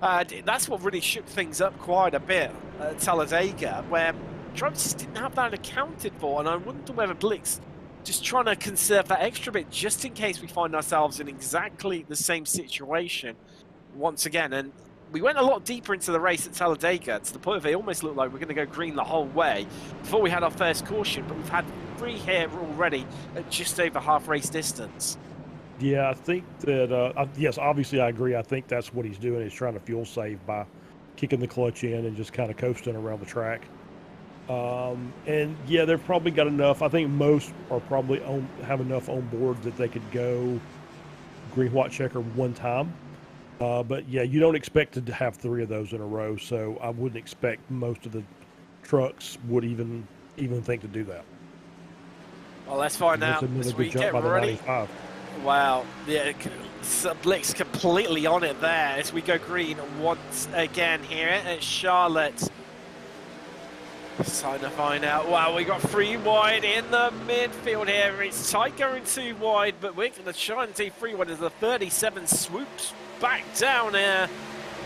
Speaker 3: That's what really shook things up quite a bit at Talladega, where drivers just didn't have that accounted for. And I wonder whether Blix just trying to conserve that extra bit just in case we find ourselves in exactly the same situation once again. And we went a lot deeper into the race at Talladega to the point of it almost looked like we're going to go green the whole way before we had our first caution, but we've had 3 here already at just over half race distance.
Speaker 4: Yeah, I think that, yes, obviously I agree. I think that's what he's doing. He's trying to fuel save by kicking the clutch in and just kind of coasting around the track. And yeah, they've probably got enough. I think most are probably have enough on board that they could go green, white checker one time. But yeah, you don't expect to have 3 of those in a row, so I wouldn't expect most of the trucks would even think to do that.
Speaker 3: Well, let's find out as we get ready. Wow, yeah, Blix completely on it there as we go green once again here at Charlotte. It's time to find out. Wow, we got 3 wide in the midfield here. It's tight going 2 wide, but we're going to try and do 3 wide as the 37 swoops back down here.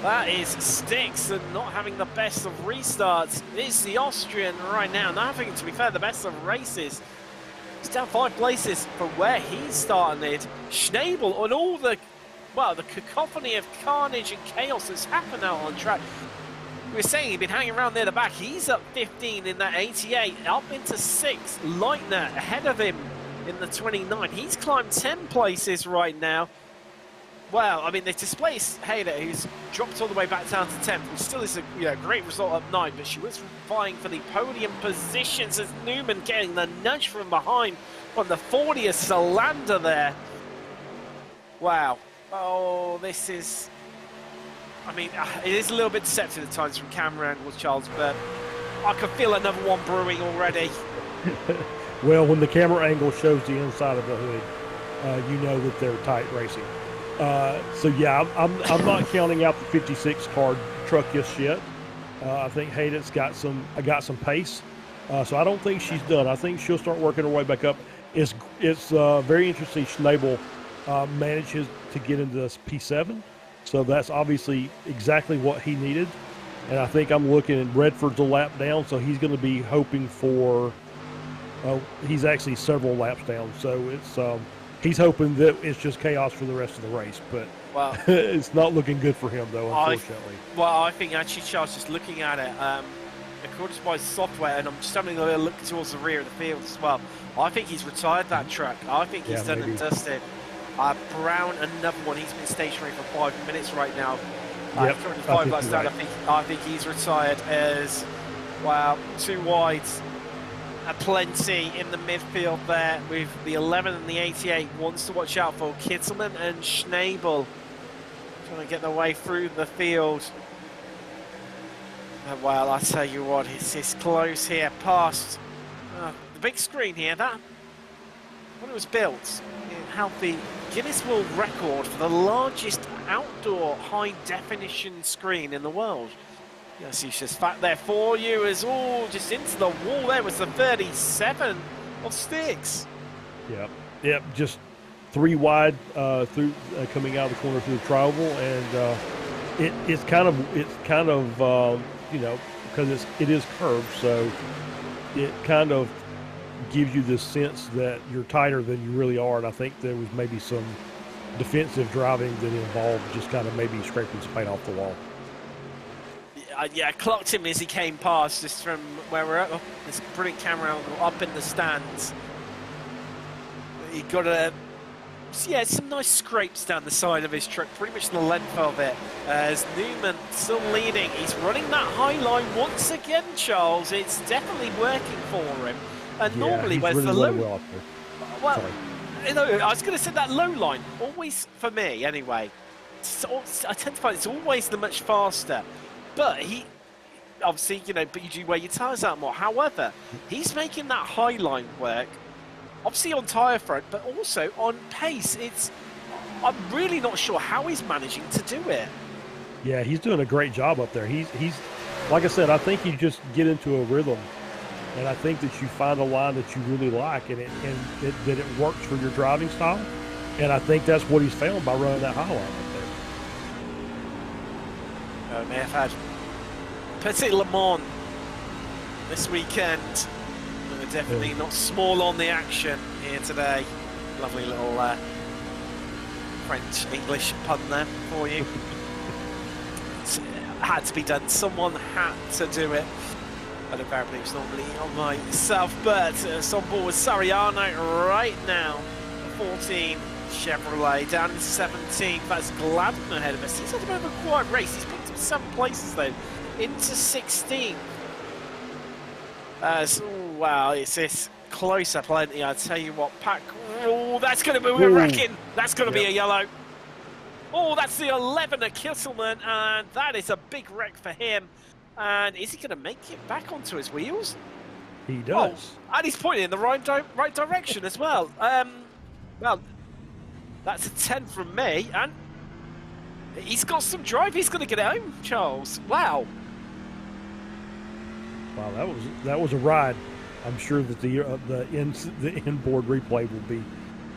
Speaker 3: That is Styx, and not having the best of restarts is the Austrian right now. Not having, to be fair, the best of races. He's down 5 places from where he started. Schnabel, and all the, well, the cacophony of carnage and chaos that's happened out on track. We were saying he'd been hanging around near the back. He's up 15 in that 88, up into 6. Leitner ahead of him in the 29. He's climbed 10 places right now. Well, I mean, they displaced Hayder, who's dropped all the way back down to 10th, which still is a great result up 9, but she was vying for the podium positions as Newman getting the nudge from behind on the 40th Solander there. Wow. Oh, this is... I mean, it is a little bit deceptive at times from camera angles, Charles, but I can feel another one brewing already.
Speaker 4: Well, when the camera angle shows the inside of the hood, you know that they're tight racing. So yeah, I'm not counting out the 56 car truck just yet. I think Hayden's got some pace. So I don't think she's done. I think she'll start working her way back up. It's very interesting. Schnabel manages to get into this P7. So that's obviously exactly what he needed. And I think I'm looking at Redford's a lap down, so he's going to be hoping for, he's actually several laps down. So it's, he's hoping that it's just chaos for the rest of the race. But it's not looking good for him, though, unfortunately.
Speaker 3: I think actually, Charles, just looking at it, according to my software, and I'm just having a little look towards the rear of the field as well, I think he's retired that truck. I think he's done and dusted. Brown, another one. He's been stationary for 5 minutes right now. Currently 5 laps down. I think he's retired as, wow, 2 wides. Plenty in the midfield there with the 11 and the 88. Ones to watch out for. Kittelman and Schnabel trying to get their way through the field. Well, I tell you what, it's close here, past the big screen here. That when it was built, it held the Guinness World Record for the largest outdoor high-definition screen in the world. Yes, he's just back there for you as all just into the wall. There was the 37 of sticks.
Speaker 4: Yep, just 3 wide through coming out of the corner through the trioval, and it's kind of you know, because it is curved, so it kind of gives you this sense that you're tighter than you really are. And I think there was maybe some defensive driving that involved just kind of maybe scraping some paint off the wall.
Speaker 3: Yeah, I clocked him as he came past, just from where we're at. Oh, this brilliant camera up in the stands. He got some nice scrapes down the side of his truck, pretty much the length of it. As Newman still leading, he's running that high line once again, Charles. It's definitely working for him. And normally, where's
Speaker 4: really
Speaker 3: the low?
Speaker 4: Well,
Speaker 3: you know, I was going to say that low line, always for me anyway. I tend to find it's always the much faster. But he, obviously, you know, but you do wear your tyres out more. However, he's making that high line work. Obviously on tyre front, but also on pace. I'm really not sure how he's managing to do it.
Speaker 4: Yeah, he's doing a great job up there. He's like I said, I think you just get into a rhythm, and I think that you find a line that you really like, and that it works for your driving style. And I think that's what he's found by running that high line up there.
Speaker 3: May have had Petit Le Mans this weekend. They're definitely not small on the action here today. Lovely little French-English pun there for you. It had to be done. Someone had to do it. I don't believe it's normally on myself, but it's on board with Sariano right now. 14 Chevrolet down in 17th. That's Gladden ahead of us. He's had a bit of a quiet race. He's picked up 7 places though, into 16th. Wow, it's this closer plenty. I tell you what, Pack. Oh, that's going to be, we're wrecking. That's going to be a yellow. Oh, that's the 11 of Kittelman, and that is a big wreck for him. And is he going to make it back onto his wheels?
Speaker 4: He does.
Speaker 3: Oh, and he's pointing in the right direction as well. Well, that's a 10 from me, and he's got some drive. He's going to get it home, Charles. Wow.
Speaker 4: Wow, that was a ride. I'm sure that the inboard replay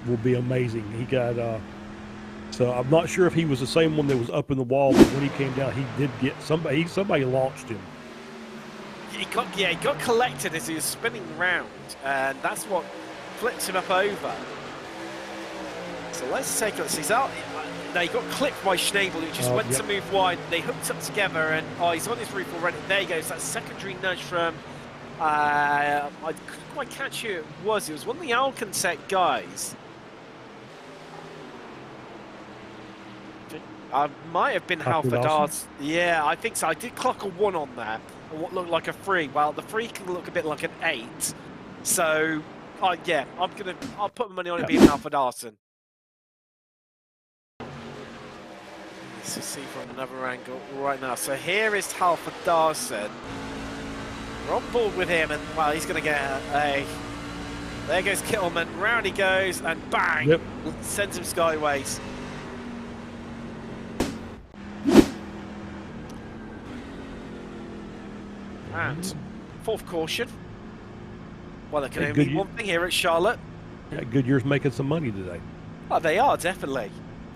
Speaker 4: will be amazing. He got so I'm not sure if he was the same one that was up in the wall, but when he came down, he did get somebody launched him.
Speaker 3: He got collected as he was spinning round, and that's what flipped him up over. So let's take a look. He's out. No, he got clipped by Schnabel, who just went to move wide. They hooked up together, and he's on his roof already. There he goes. That secondary nudge from. I couldn't quite catch who it was. It was one of the Alcantec guys. Might have been Halford. Yeah, I think so. I did clock a 1 on there, and what looked like a 3. Well, the 3 can look a bit like an 8. So, yeah, I'll put my money on it being Halford Arson. Let's see from another angle right now. So here is Halford Darson. We're on board with him, and well, he's going to get a. There goes Kittelman. Round he goes, and bang!
Speaker 4: Yep.
Speaker 3: Sends him skyways. And 4th caution. Well, there can only be one thing here at Charlotte.
Speaker 4: Yeah, Goodyear's making some money today.
Speaker 3: Oh, they are, definitely.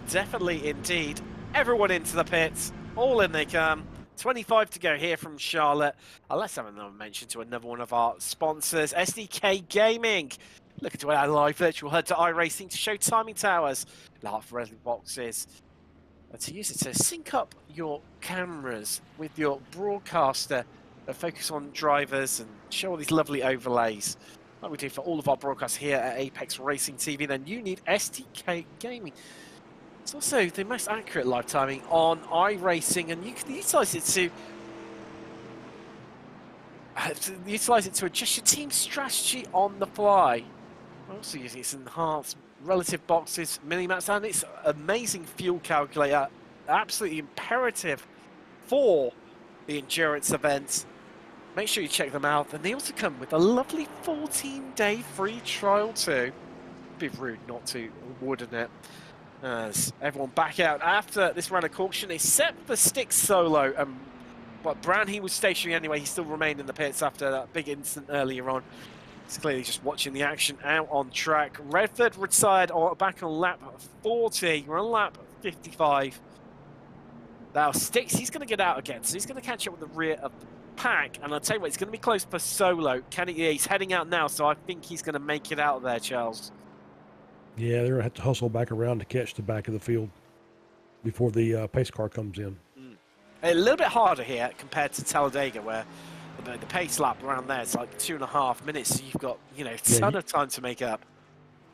Speaker 3: Definitely indeed. Everyone into the pits. All in they come. 25 to go here from Charlotte. Let's have another mention to another one of our sponsors, SDK Gaming. Looking to add a live virtual HUD to iRacing to show timing towers, large red boxes, to use it to sync up your cameras with your broadcaster focus on drivers and show all these lovely overlays like we do for all of our broadcasts here at Apex Racing TV, then you need SDK Gaming. It's also the most accurate live timing on iRacing, and you can utilize it to adjust your team strategy on the fly. We're also using its enhanced relative boxes, mini-maps, and its amazing fuel calculator. Absolutely imperative for the endurance events. Make sure you check them out. And they also come with a lovely 14-day free trial too. Be rude not to, wouldn't it? As everyone back out after this round of caution, except for Stick Solo. But Brown, he was stationary anyway. He still remained in the pits after that big incident earlier on. He's clearly just watching the action out on track. Redford retired back on lap 40. We're on lap 55. Now Sticks, he's going to get out again, so he's going to catch up with the rear of the pack. And I'll tell you what, it's going to be close for Solo. He's heading out now, so I think he's going to make it out there, Charles.
Speaker 4: Yeah, they're going to have to hustle back around to catch the back of the field before the pace car comes in.
Speaker 3: A little bit harder here compared to Talladega, where the pace lap around there is like 2.5 minutes, so you've got, you know, a ton of time to make up.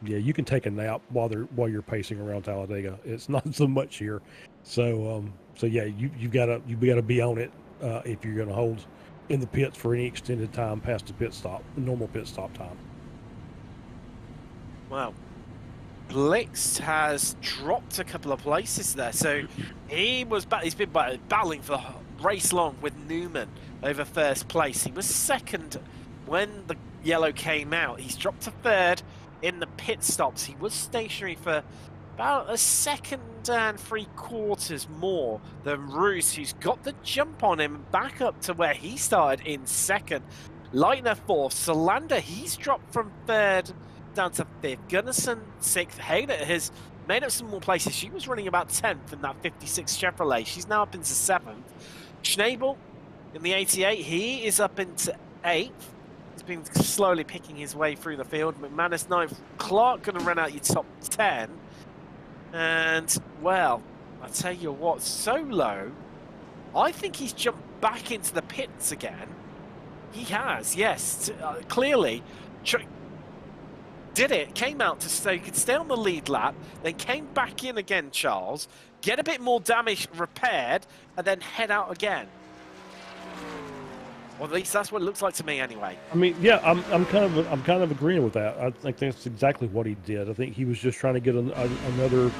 Speaker 4: Yeah, you can take a nap while you're pacing around Talladega. It's not so much here, so yeah, you gotta be on it if you're gonna hold in the pits for any extended time past the normal pit stop time.
Speaker 3: Wow. Blix has dropped a couple of places there, so he's been battling for the race long with Newman over first place. He was second when the yellow came out. He's dropped to third in the pit stops. He was stationary for about a second and 3/4 more than Roos, who's got the jump on him back up to where he started in second. Leitner fourth. Solander, he's dropped from third down to fifth. Gunnarson sixth. Hayden has made up some more places. She was running about 10th in that 56 Chevrolet. She's now up into 7th. Schnabel in the 88, he is up into 8th. He's been slowly picking his way through the field. McManus 9th. Clark going to run out your top 10. And, well, I tell you what, Solo, I think he's jumped back into the pits again. He has, yes, clearly. Did it, came out to stay, could stay on the lead lap, then came back in again, Charles, get a bit more damage repaired, and then head out again. Well, at least that's what it looks like to me, anyway.
Speaker 4: I mean, yeah, I'm kind of agreeing with that. I think that's exactly what he did. I think he was just trying to get another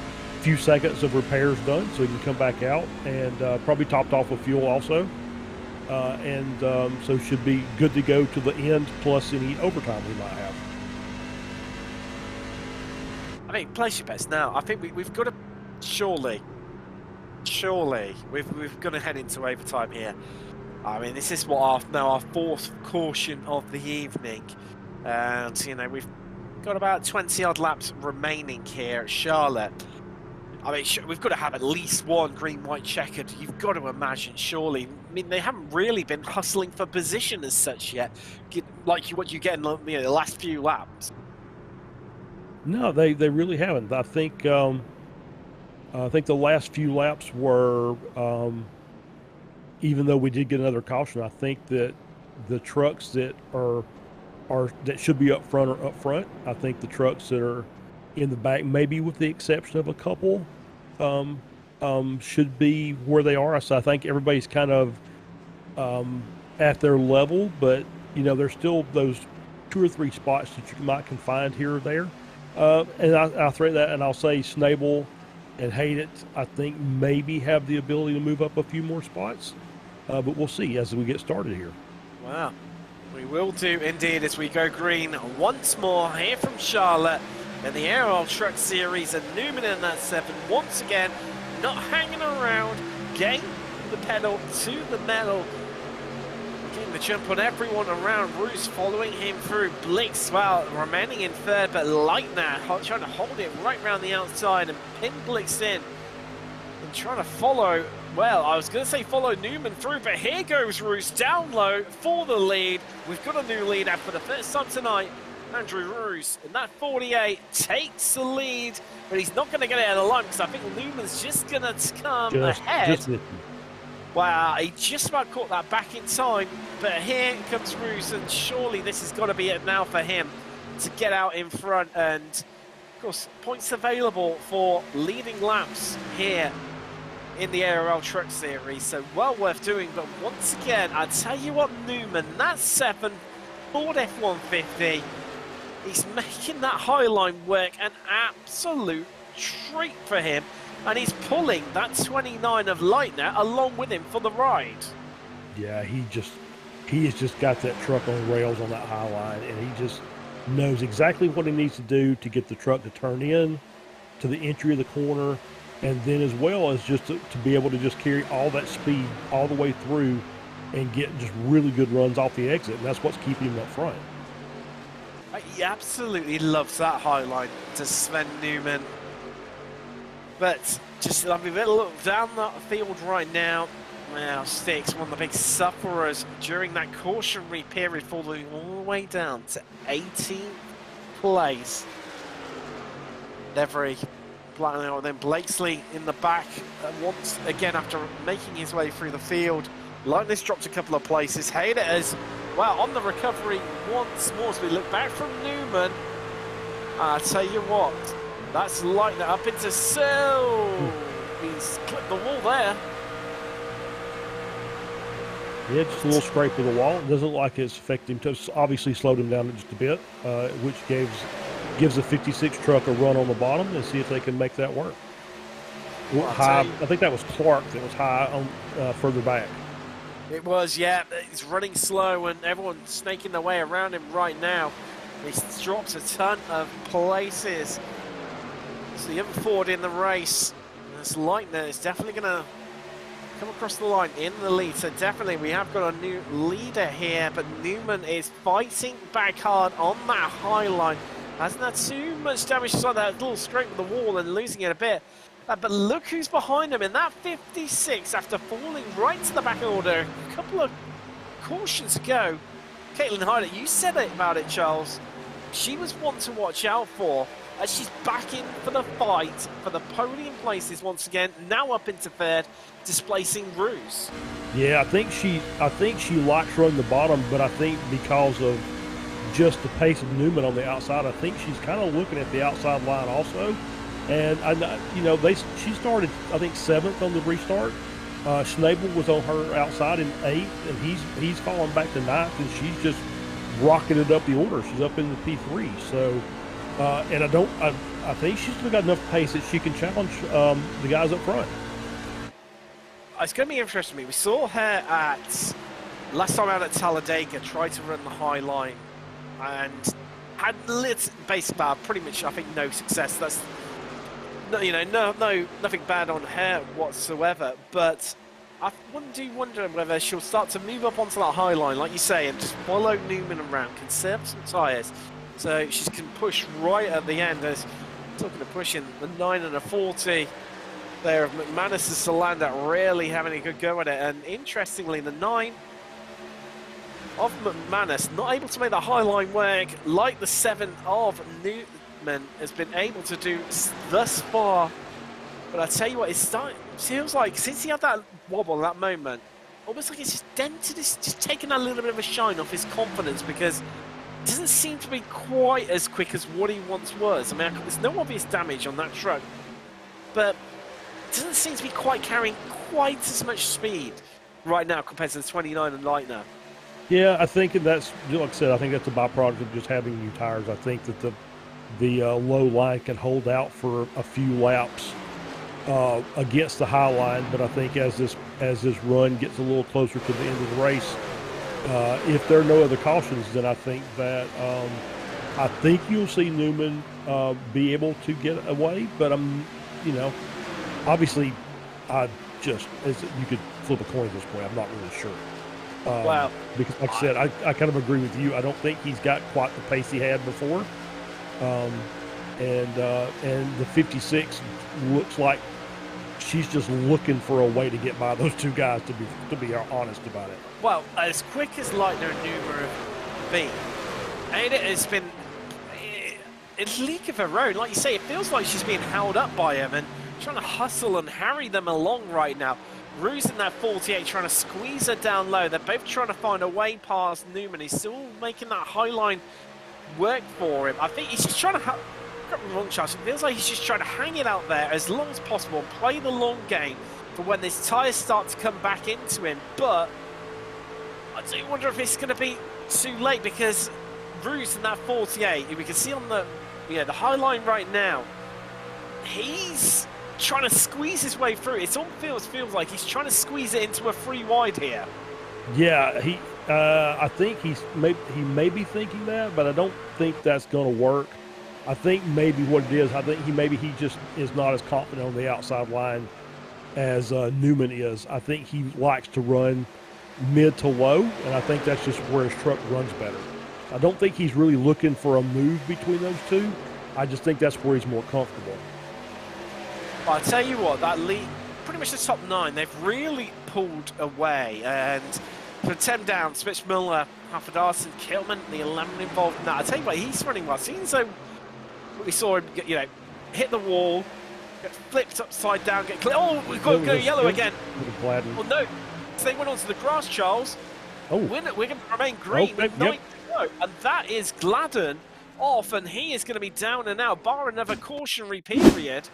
Speaker 4: few seconds of repairs done so he can come back out, and probably topped off with fuel also, so should be good to go to the end plus any overtime we might have.
Speaker 3: I mean, place your bets now. I think we've got to surely we've got to head into overtime here. I mean, this is what our fourth caution of the evening, and you know we've got about 20-odd laps remaining here at Charlotte. I mean, we've got to have at least one green-white checkered. You've got to imagine, surely. I mean, they haven't really been hustling for position as such yet, like what you get in the last few laps.
Speaker 4: No, they really haven't. I think the last few laps were, even though we did get another caution, I think that the trucks that that should be up front are up front. I think the trucks that are in the back, maybe with the exception of a couple, should be where they are. So I think everybody's kind of at their level, but you know, there's still those 2 or 3 spots that you might can find here or there. And I'll throw that, and I'll say Schnabel and Hayden, I think, maybe have the ability to move up a few more spots. But we'll see as we get started here.
Speaker 3: Wow. We will do indeed as we go green once more here from Charlotte in the ARL Truck Series, and Newman in that 7 once again, not hanging around, getting the pedal to the metal. Getting the jump on everyone around. Roos following him through. Blix, well, remaining in third, but Leitner trying to hold it right round the outside and pin Blix in. And trying to follow, well, I was going to say follow Newman through, but here goes Roos down low for the lead. We've got a new lead out for the first time tonight. Andrew Roos in that 48 takes the lead, but he's not going to get it out of the line because I think Newman's just going to come ahead. Wow, he just about caught that back in time, but here comes Roos, and surely this has got to be it now for him to get out in front. And of course, points available for leading laps here in the ARL Truck Series, so well worth doing. But once again, I tell you what, Newman, that 7 Ford F-150, he's making that high line work an absolute treat for him. And he's pulling that 29 of Leitner along with him for the ride.
Speaker 4: Yeah, he has just got that truck on rails on that high line, and he just knows exactly what he needs to do to get the truck to turn in to the entry of the corner, and then as well as just to be able to just carry all that speed all the way through and get just really good runs off the exit, and that's what's keeping him up front.
Speaker 3: He absolutely loves that high line to Sven Newman. But just having a look down that field right now. Wow, Sticks, one of the big sufferers during that cautionary period, falling all the way down to 18th place. Nevery planning out, then Blakesley in the back once again after making his way through the field. Lightness dropped a couple of places. Hayden is, well, on the recovery once more as we look back from Newman. I tell you what, that's Leitner up into Sill. He's clipped the wall there.
Speaker 4: Yeah, just a little scrape of the wall. It doesn't look like it's affected him. It's obviously slowed him down just a bit, which gives the 56 truck a run on the bottom and see if they can make that work. High, I think that was Clark that was high on further back.
Speaker 3: It was, yeah. He's running slow and everyone's snaking their way around him right now. He's dropped a ton of places. So the other Ford in the race, this Leitner is definitely going to come across the line in the lead. So definitely we have got a new leader here, but Newman is fighting back hard on that high line. Hasn't had too much damage, just like that little scrape with the wall and losing it a bit. But look who's behind him in that 56 after falling right to the back order. A couple of cautions to go. Caitlin Hyder, you said it about it, Charles. She was one to watch out for as she's back in for the fight for the podium places once again. Now up into third, displacing Bruce.
Speaker 4: Yeah, I think she likes running the bottom, but I think because of just the pace of Newman on the outside, I think she's kind of looking at the outside line also. And she started, I think, 7th on the restart. Schnabel was on her outside in 8th, and he's fallen back to 9th, and she's just rocketed up the order. She's up in the P3. So, and I think she's still got enough pace that she can challenge the guys up front.
Speaker 3: It's going to be interesting to me. We saw her at last time out at Talladega try to run the high line and had basically pretty much, I think, no success. That's nothing bad on her whatsoever, but I do wonder whether she'll start to move up onto that high line, like you say, and just follow Newman around, conserve some tyres, so she can push right at the end. As talking of pushing, the 9 and a 40 there of McManus and Solanda really having a good go at it, and interestingly, the 9 of McManus not able to make the high line work like the 7 of Newman has been able to do thus far. But I tell you what, it feels like since he had that wobble at that moment, almost like it's just dented, it's just taken a little bit of a shine off his confidence, because it doesn't seem to be quite as quick as what he once was. I mean, there's no obvious damage on that truck, but it doesn't seem to be quite carrying quite as much speed right now compared to the 29 and Leitner.
Speaker 4: Yeah, I think that's, like I said, I think that's a byproduct of just having new tires. I think that the low line can hold out for a few laps against the high line, but I think as this run gets a little closer to the end of the race, if there are no other cautions, then I think that I think you'll see Newman be able to get away. But obviously, you could flip a coin at this point. I'm not really sure.
Speaker 3: Wow.
Speaker 4: Because, like I said, I kind of agree with you. I don't think he's got quite the pace he had before. And the 56 looks like she's just looking for a way to get by those two guys, to be honest about it.
Speaker 3: Well, as quick as Leitner and Newman have been, Ada has been a league of her own. Like you say, it feels like she's being held up by him and trying to hustle and harry them along right now. Ruse in that 48 trying to squeeze her down low. They're both trying to find a way past Newman. He's still making that high line work for him. I think he's just trying to wrong chance. It feels like he's just trying to hang it out there as long as possible and play the long game for when his tyres start to come back into him. But I do wonder if it's going to be too late, because Ruse in that 48, we can see on the the high line right now, he's trying to squeeze his way through. It's on feels like he's trying to squeeze it into a free wide here.
Speaker 4: Yeah, I think he may be thinking that, but I don't think that's going to work. I think maybe what it is, I think he just is not as confident on the outside line as Newman is. I think he likes to run mid to low, and I think that's just where his truck runs better. I don't think he's really looking for a move between those two. I just think that's where he's more comfortable.
Speaker 3: Well, I'll tell you what, that lead, pretty much the top 9, they've really pulled away. And for 10 down, Smith Miller, Haffardarson, Kilman, the 11 involved in that. I'll tell you what, he's running well. Seeing so we saw him get, hit the wall, get flipped upside down, get clear. Oh, we've got to go yellow again. Oh, no. So they went onto the grass, Charles.
Speaker 4: Oh.
Speaker 3: We're going to remain green with 9 to go. And that is Gladden off, and he is going to be down and out, bar another cautionary period.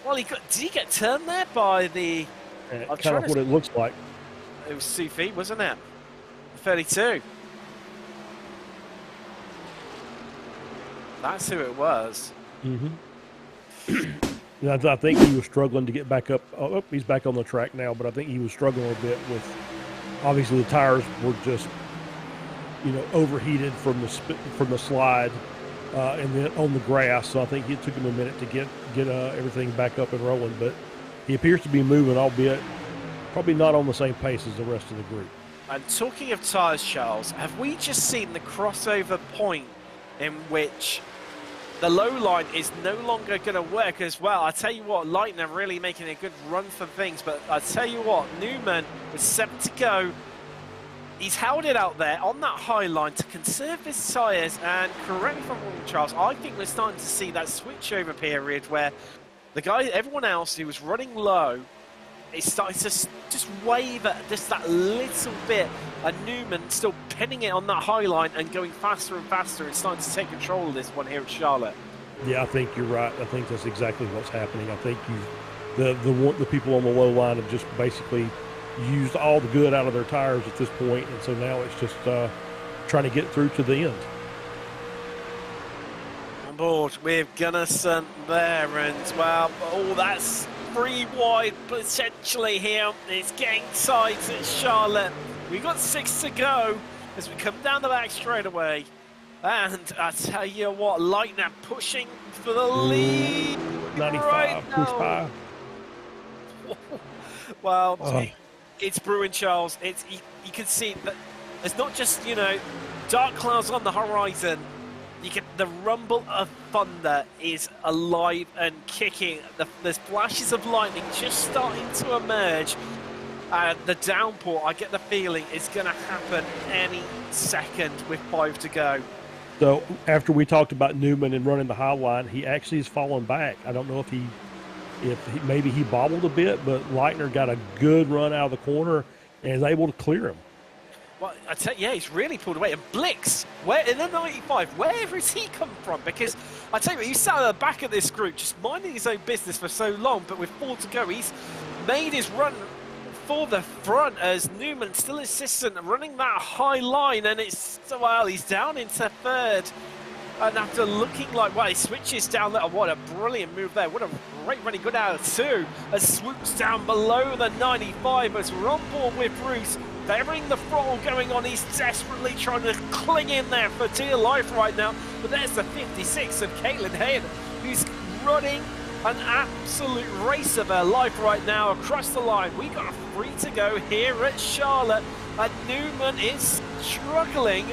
Speaker 3: Well, did he get turned there by the...
Speaker 4: kind of what it looks like.
Speaker 3: It was Sufi, wasn't it? 32. That's who it was.
Speaker 4: Mm-hmm. I think he was struggling to get back up. Oh, he's back on the track now, but I think he was struggling a bit with... Obviously, the tires were just, overheated from the slide, and then on the grass. So I think it took him a minute to get everything back up and rolling. But he appears to be moving, albeit probably not on the same pace as the rest of the group.
Speaker 3: And talking of tyres, Charles, have we just seen the crossover point in which the low line is no longer going to work as well? I tell you what, Leitner really making a good run for things, but I tell you what, Newman with 7 to go, he's held it out there on that high line to conserve his tyres. And correct me if I'm wrong, Charles, I think we're starting to see that switchover period where everyone else who was running low is starting to just waver just that little bit, and Newman still pinning it on that high line and going faster and faster and starting to take control of this one here at Charlotte.
Speaker 4: Yeah, I think you're right. I think that's exactly what's happening. I think the people on the low line have just basically used all the good out of their tires at this point, and so now it's just trying to get through to the end.
Speaker 3: On board with Gunnarsson there, and well, that's 3 wide potentially here. It's getting tight at Charlotte. We've got 6 to go as we come down the back straight away. And I tell you what, Leitner pushing for the lead.
Speaker 4: 95,
Speaker 3: right
Speaker 4: push high.
Speaker 3: Well, it's brewing, Charles. You can see that there's not just, dark clouds on the horizon. The rumble of thunder is alive and kicking. There's flashes of lightning just starting to emerge. The downpour, I get the feeling, is going to happen any second with 5 to go.
Speaker 4: So after we talked about Newman and running the high line, he actually has fallen back. I don't know if maybe he bobbled a bit, but Leitner got a good run out of the corner and is able to clear him.
Speaker 3: Well, I tell you, he's really pulled away. And Blix, in the 95, where has he come from? Because I tell you what, he sat at the back of this group, just minding his own business for so long. But with 4 to go, he's made his run for the front as Newman still insistent running that high line. And he's down into 3rd. And after looking like, he switches down there. What a brilliant move there. What a great running good out of 2. As swoops down below the 95 as we're on board with Bruce. Bearing the throttle going on, he's desperately trying to cling in there for dear life right now. But there's the 56 of Caitlin Hayden, who's running an absolute race of her life right now across the line. We got a 3 to go here at Charlotte, and Newman is struggling,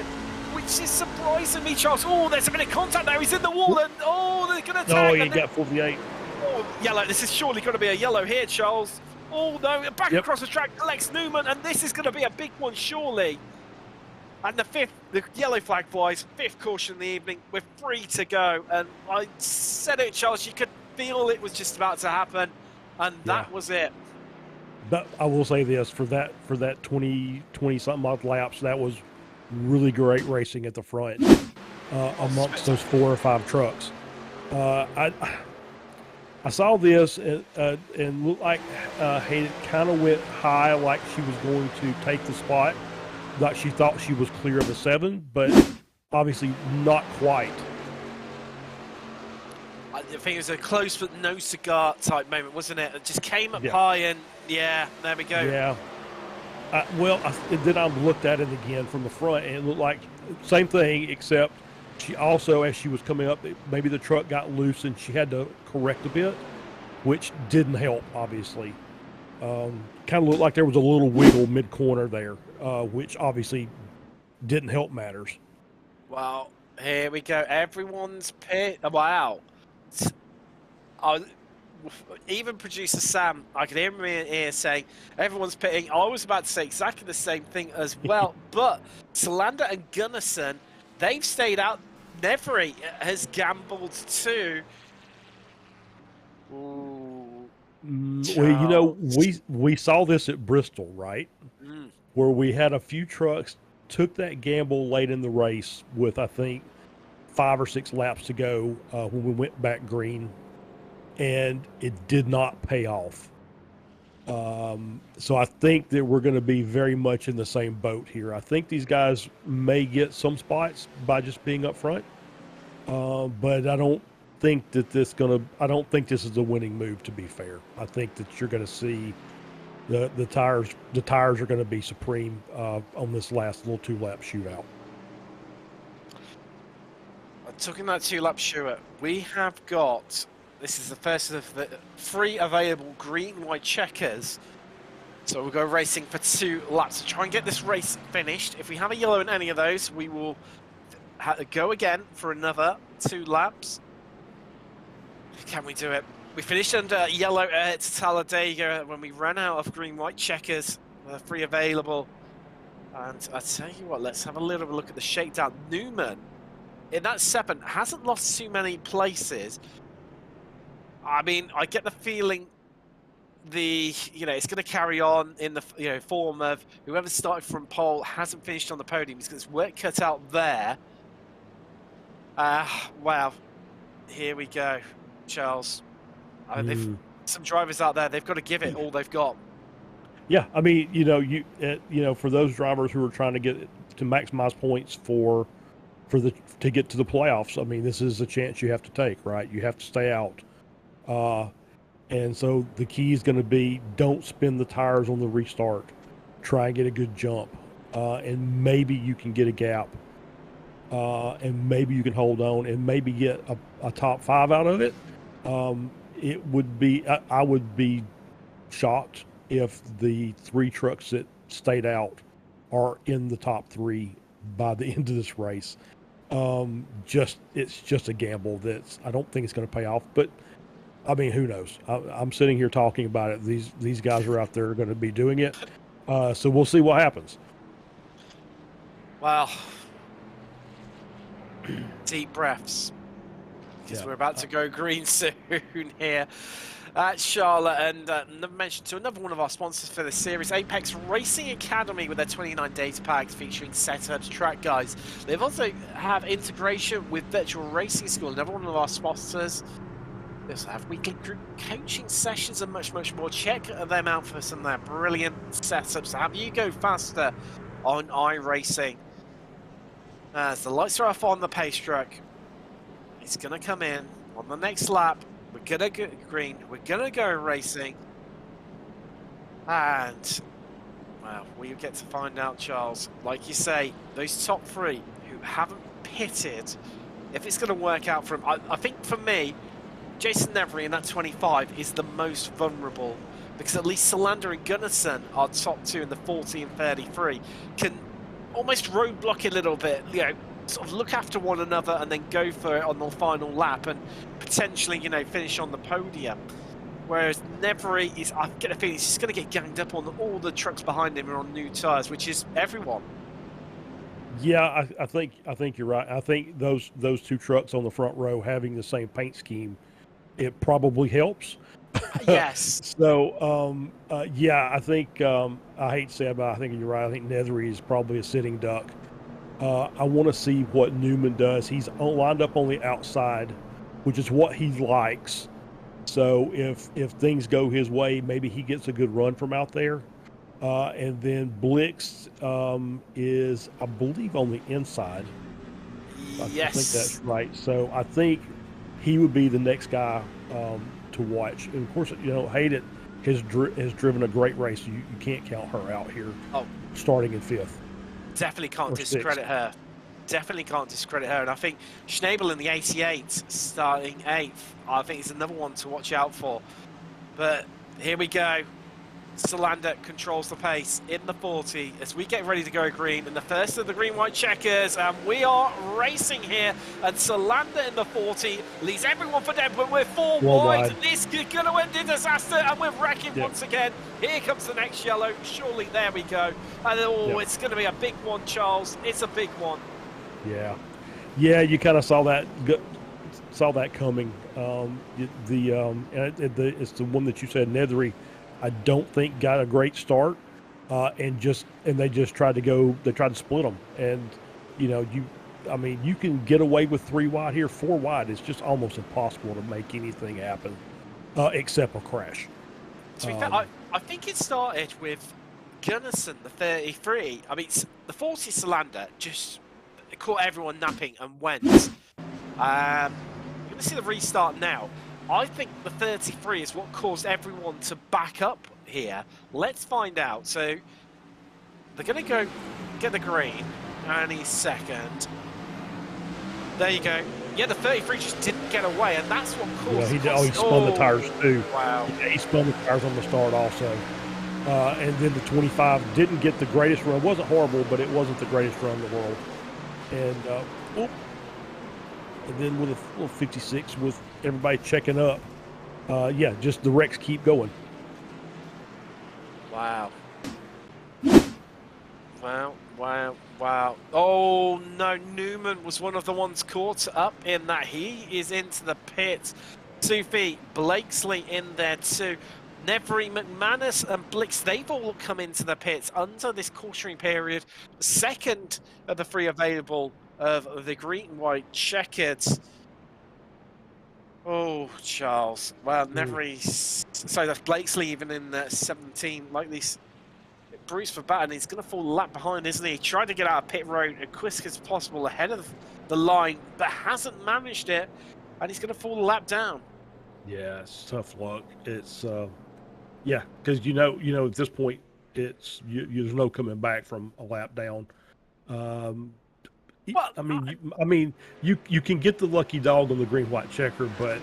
Speaker 3: which is surprising me, Charles. Oh, there's a bit of contact now. He's in the wall, and they're going to tag.
Speaker 4: Oh, he got 48.
Speaker 3: Oh, yellow. This is surely going to be a yellow here, Charles. Oh, no, back across the track, Alex Newman, and this is going to be a big one, surely. And the yellow flag flies, 5th caution in the evening with 3 to go. And I said it, Charles, you could feel it was just about to happen, and that was it.
Speaker 4: But I will say this, for that 20 something odd laps, that was really great racing at the front amongst those 4 or 5 trucks. I saw this and looked like Hayden kind of went high, like she was going to take the spot, like she thought she was clear of the 7, but obviously not quite.
Speaker 3: I think it was a close but no cigar type moment, wasn't it? It just came up
Speaker 4: Yeah.
Speaker 3: high and yeah, there we go.
Speaker 4: Yeah. Then I looked at it again from the front, and it looked like same thing, except she also, as she was coming up, maybe the truck got loose and she had to correct a bit, which didn't help, obviously. Kind of looked like there was a little wiggle mid-corner there, which obviously didn't help matters.
Speaker 3: Well, here we go. Everyone's pit. Wow. Even producer Sam, I could hear him in here saying, everyone's pitting. I was about to say exactly the same thing as well, but Salander and Gunnarsson, they've stayed out. Nevery has gambled too. Ooh,
Speaker 4: Well, you know, we saw this at Bristol, right? Where we had a few trucks took that gamble late in the race with, I think, 5 or 6 laps to go when we went back green, and it did not pay off. So I think that we're going to be very much in the same boat here. I think these guys may get some spots by just being up front, but I don't think that I don't think this is the winning move, to be fair. I think that you're going to see the tires are going to be supreme on this last little 2-lap shootout.
Speaker 3: Talking that 2-lap shootout, we have got, this is the first of the 3 available green-white checkers. So we'll go racing for 2 laps to try and get this race finished. If we have a yellow in any of those, we will go again for another 2 laps. Can we do it? We finished under yellow at Talladega when we ran out of green-white checkers. 3 available. And I tell you what, let's have a little look at the shakedown. Newman, in that 7, hasn't lost too many places. I mean, I get the feeling it's going to carry on in the form of whoever started from pole hasn't finished on the podium. It's work cut out there. Wow, here we go, Charles. Some drivers out there, they've got to give it all they've got.
Speaker 4: Yeah, I mean, for those drivers who are trying to get to maximize points to get to the playoffs, I mean, this is a chance you have to take, right? You have to stay out. And so the key is going to be, don't spin the tires on the restart. Try and get a good jump. And maybe you can get a gap. And maybe you can hold on and maybe get a top 5 out of it. I would be shocked if the 3 trucks that stayed out are in the top 3 by the end of this race. It's just a gamble I don't think it's going to pay off, but I mean, who knows? I'm sitting here talking about it. These guys are out there going to be doing it. So we'll see what happens.
Speaker 3: Wow. Deep breaths. Because we're about to go green soon here at Charlotte. And mention to another one of our sponsors for this series, Apex Racing Academy, with their 29 days packs featuring setups, track guides. They've also have integration with Virtual Racing School, another one of our sponsors. They also have weekly group coaching sessions and much, much more. Check them out for some of their brilliant setups to have you go faster on iRacing. As the lights are off on the pace truck, it's going to come in on the next lap. We're going to go green. We're going to go racing. And, well, we get to find out, Charles, like you say, those top 3 who haven't pitted, if it's going to work out for them. I think for me, Jason Nevery in that 25 is the most vulnerable, because at least Salander and Gunnarsson are top 2 in the 40 and 33, can almost roadblock a little bit, sort of look after one another and then go for it on the final lap and potentially, finish on the podium. Whereas Nevery is, I get a feeling he's just going to get ganged up on all the trucks behind him are on new tyres, which is everyone.
Speaker 4: Yeah, I think you're right. I think those 2 trucks on the front row having the same paint scheme, it probably helps.
Speaker 3: Yes.
Speaker 4: So, yeah, I think I hate to say it, but I think you're right. I think Nethery is probably a sitting duck. I want to see what Newman does. He's lined up on the outside, which is what he likes. So if things go his way, maybe he gets a good run from out there. And then Blix is, I believe, on the inside. I think that's
Speaker 3: Yes.
Speaker 4: right. So I think he would be the next guy to watch. And of course, Hayden has driven a great race. You can't count her out here.
Speaker 3: Oh,
Speaker 4: Starting in fifth.
Speaker 3: definitely can't
Speaker 4: Or
Speaker 3: discredit
Speaker 4: sixth.
Speaker 3: her. Definitely can't discredit her. And I think Schnabel in the 88, starting 8th, I think is another one to watch out for. But here we go. Solander controls the pace in the 40 as we get ready to go green in the first of the green-white checkers, and we are racing here, and Solander in the 40 leads everyone for dead, but we're 4 wide. This is going to end in disaster, and we're wrecking once again. Here comes the next yellow. Surely, there we go. And it's going to be a big one, Charles. It's a big one.
Speaker 4: Yeah, you kind of saw that coming. It's the one that you said, Nethery, I don't think got a great start, and they just tried to split them, and you can get away with 3 wide here, 4 wide. It's just almost impossible to make anything happen, except a crash.
Speaker 3: To be fair, I think it started with Gunnarsson, the 33. I mean, the 40 Solander just caught everyone napping and went. You're going to see the restart now. I think the 33 is what caused everyone to back up here. Let's find out. So they're going to go get the green, and he's second. There you go. Yeah, the 33 just didn't get away, and that's what caused.
Speaker 4: Yeah, he spun the tires too.
Speaker 3: Wow.
Speaker 4: Yeah, he spun the tires on the start also. And then the 25 didn't get the greatest run. It wasn't horrible, but it wasn't the greatest run in the world. And then with a little 56 with everybody checking up, just the wrecks keep going.
Speaker 3: Wow. Wow. Oh, no, Newman was one of the ones caught up in that. He is into the pit. 2 feet. Blakesley in there too. Nevery, McManus and Blix, they've all come into the pits under this cautionary period. Second of the 3 available of the green and white checkered. Oh, Charles. Well, Nevery, sorry, that's Blakesley even in 17, like this. Bruce for Batten, he's going to fall a lap behind, isn't he? Tried to get out of pit road as quick as possible ahead of the line, but hasn't managed it, and he's going to fall a lap down.
Speaker 4: Yeah, it's tough luck. It's because at this point, it's there's no coming back from a lap down. You can get the lucky dog on the green white checker, but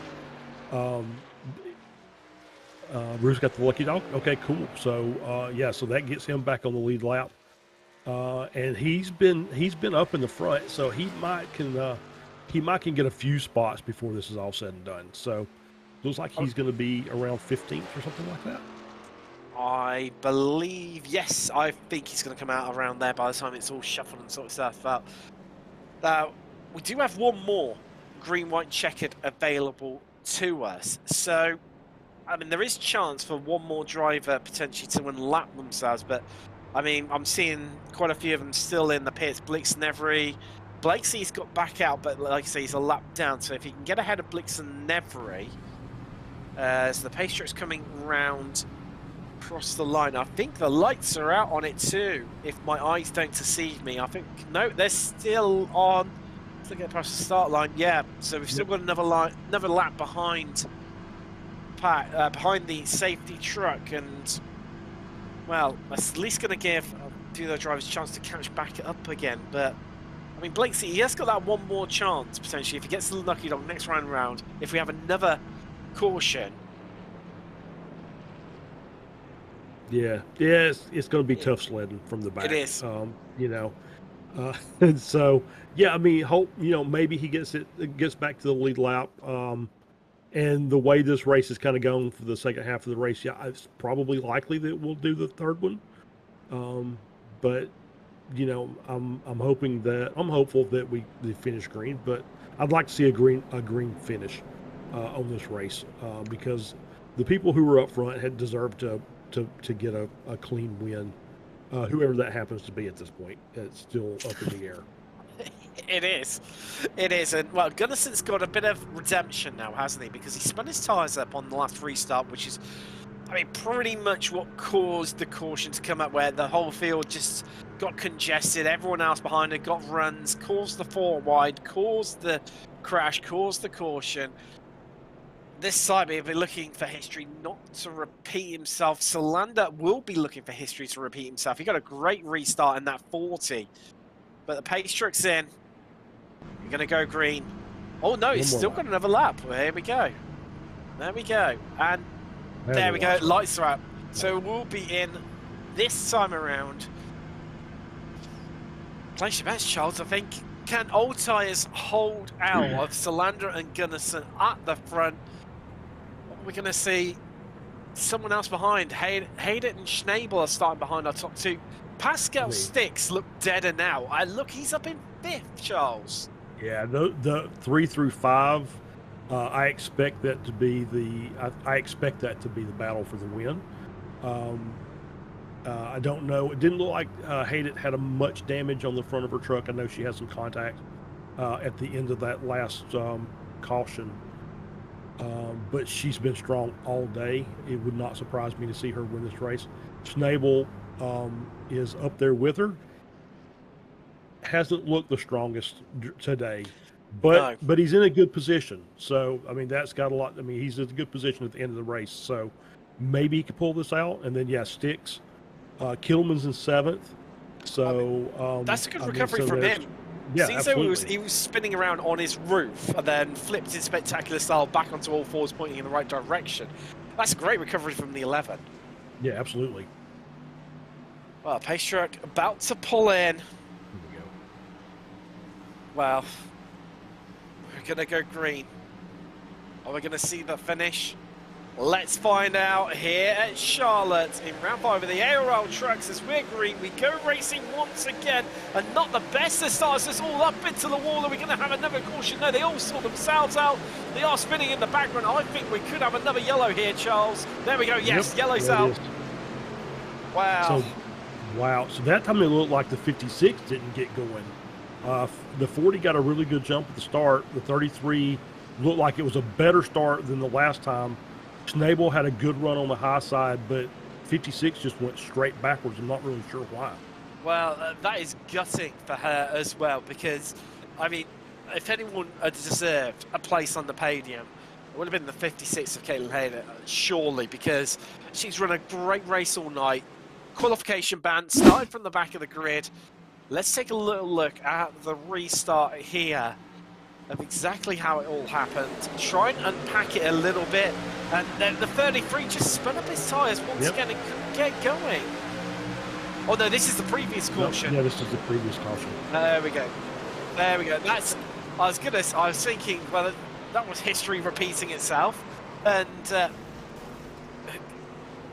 Speaker 4: Bruce got the lucky dog. Okay, cool. So so that gets him back on the lead lap, and he's been up in the front, so he might can get a few spots before this is all said and done. So looks like he's going to be around 15th or something like that.
Speaker 3: I believe, yes, I think he's going to come out around there by the time it's all shuffled and sort of stuff. But we do have one more green, white, checkered available to us. So, I mean, there is chance for one more driver potentially to unlap themselves. But, I mean, I'm seeing quite a few of them still in the pits. Blix and Nevery. Blakesley's got back out, but like I say, he's a lap down. So if he can get ahead of Blix and Nevery, so the pace truck's coming round across the line. I think the lights are out on it too, if my eyes don't deceive me. I think, no, they're still on. Let's get past the start line. Yeah, so we've still got another lap behind behind the safety truck, and well, that's at least going to give a few of those drivers a chance to catch back up again. But I mean, Blakesy, he has got that one more chance potentially if he gets the lucky dog next round. If we have another caution.
Speaker 4: Yeah, it's going to be tough sledding from the back.
Speaker 3: It is.
Speaker 4: And so, yeah, I mean, hope, maybe he gets back to the lead lap. And the way this race is kind of going for the second half of the race, yeah, it's probably likely that we'll do the third one. But I'm hopeful that we finish green, but I'd like to see a green finish on this race because the people who were up front had deserved to get a clean win. Whoever that happens to be at this point, it's still up in the air.
Speaker 3: It is. It is. And, well, Gunnarson's got a bit of redemption now, hasn't he? Because he spun his tyres up on the last restart, which is, I mean, pretty much what caused the caution to come up, where the whole field just got congested. Everyone else behind it got runs, caused the 4 wide, caused the crash, caused the caution. This side will be looking for history not to repeat himself. Solander will be looking for history to repeat himself. He got a great restart in that 40. But the pace truck's in. You're going to go green. Oh, no, he's still got another lap. Well, here we go. There we go. And there we go. Lights are up. So we'll be in this time around. Place your bets, Charles. I think, can old tyres hold out of Solander and Gunnarsson at the front? We're going to see someone else behind. Hayden and Schnabel are starting behind our top 2. Pascal Sticks look deader now. Look, he's up in 5th, Charles.
Speaker 4: Yeah, the 3 through 5, I expect that to be the battle for the win. I don't know. It didn't look like Hayden had much damage on the front of her truck. I know she had some contact at the end of that last caution. But she's been strong all day. It would not surprise me to see her win this race. Schnabel is up there with her. Hasn't looked the strongest today, but he's in a good position. So I mean, that's got a lot. I mean, he's in a good position at the end of the race. So maybe he could pull this out. And then Sticks, Kilman's in 7th. So
Speaker 3: that's a good recovery from him.
Speaker 4: Yeah,
Speaker 3: seems though he was spinning around on his roof and then flipped in spectacular style back onto all 4s, pointing in the right direction. That's a great recovery from the 11.
Speaker 4: Yeah, absolutely.
Speaker 3: Well, pace truck about to pull in.
Speaker 4: Here we go.
Speaker 3: Well, we're going to go green. Are we going to see the finish? Let's find out here at Charlotte in round 5 of the ARL trucks. As we're green, we go racing once again, and not the best that starts us all up into the wall. Are we going to have another caution? No, they all sort themselves out. They are spinning in the background. I think we could have another yellow here, Charles. There we go. Yes, yep, yellow's out. Wow.
Speaker 4: So that time it looked like the 56 didn't get going. The 40 got a really good jump at the start. The 33 looked like it was a better start than the last time. Schnabel had a good run on the high side, but 56 just went straight backwards. I'm not really sure why.
Speaker 3: Well, that is gutting for her as well, because, I mean, if anyone had deserved a place on the podium, it would have been the 56 of Caitlin Hayden, surely, because she's run a great race all night. Qualification band, started from the back of the grid. Let's take a little look at the restart here of exactly how it all happened. Try and unpack it a little bit. And then the 33 just spun up his tyres once again and couldn't get going. Oh no, this is the previous caution.
Speaker 4: Yeah, this is the previous caution.
Speaker 3: There we go. There we go. That's. I was thinking, well, that was history repeating itself, and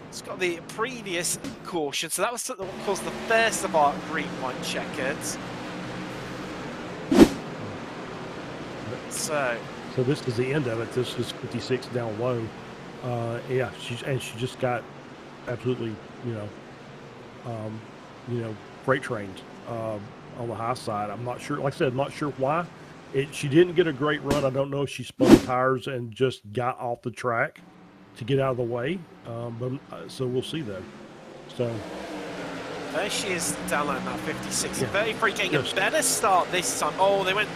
Speaker 3: it's got the previous caution. So that was what caused the first of our green-white checkers. So
Speaker 4: this is the end of it. This is 56 down low. Yeah, she just got absolutely, freight trained on the high side. I'm not sure. Like I said, I'm not sure why. She didn't get a great run. I don't know if she spun the tires and just got off the track to get out of the way. So we'll see though. So
Speaker 3: there she is down low now, 56. Yeah. 33 getting a better start this time. Oh, they went.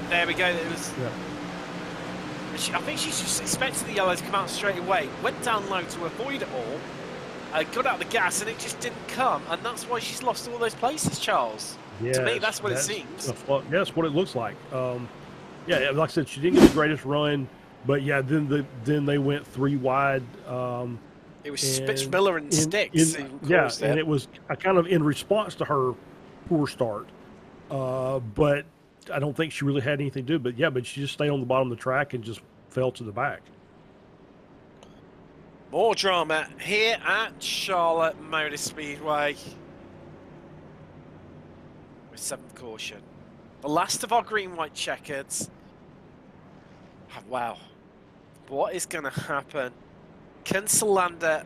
Speaker 3: There we go. It was. Yeah. I think she just expected the yellow to come out straight away. Went down low to avoid it all. Got out the gas and it just didn't come, and that's why she's lost all those places, Charles.
Speaker 4: Yes,
Speaker 3: to me, that's what it seems.
Speaker 4: That's what it looks like. Yeah, like I said, she didn't get the greatest run, but yeah, then they went 3 wide.
Speaker 3: It was Spitzmiller and Sticks.
Speaker 4: And it was kind of in response to her poor start. But I don't think she really had anything to do. But she just stayed on the bottom of the track and just fell to the back.
Speaker 3: More drama here at Charlotte Motor Speedway. With 7th caution. The last of our green-white checkers. Wow. What is going to happen? Can Salander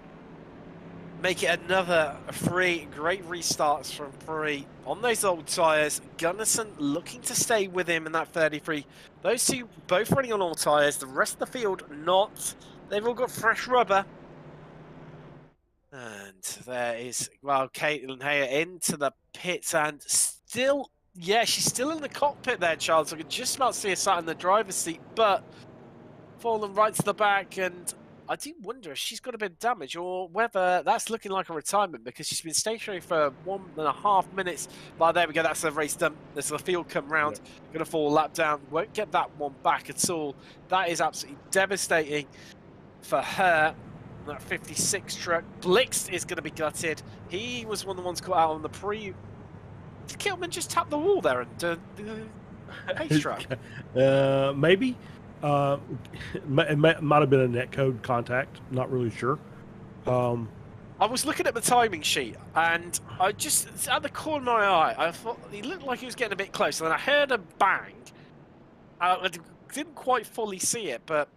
Speaker 3: make it another 3 great restarts from 3 on those old tyres? Gunnarsson looking to stay with him in that 33. Those two both running on old tyres. The rest of the field not. They've all got fresh rubber. And there is, well, Caitlin Hayer into the pits and still, yeah, she's still in the cockpit there, Charles. I could just about see her sat in the driver's seat, but fallen right to the back, and I do wonder if she's got a bit of damage or whether that's looking like a retirement, because she's been stationary for 1.5 minutes. But there we go, that's the race done. There's the field come round, going to fall a lap down. Won't get that one back at all. That is absolutely devastating for her. That 56 truck. Blix is going to be gutted. He was one of the ones caught out on the pre. Did Kilman just tap the wall there and the pace truck?
Speaker 4: Maybe. It might have been a netcode contact. Not really sure.
Speaker 3: I was looking at the timing sheet, and I just, at the corner of my eye, I thought he looked like he was getting a bit close, and then I heard a bang. I didn't quite fully see it, but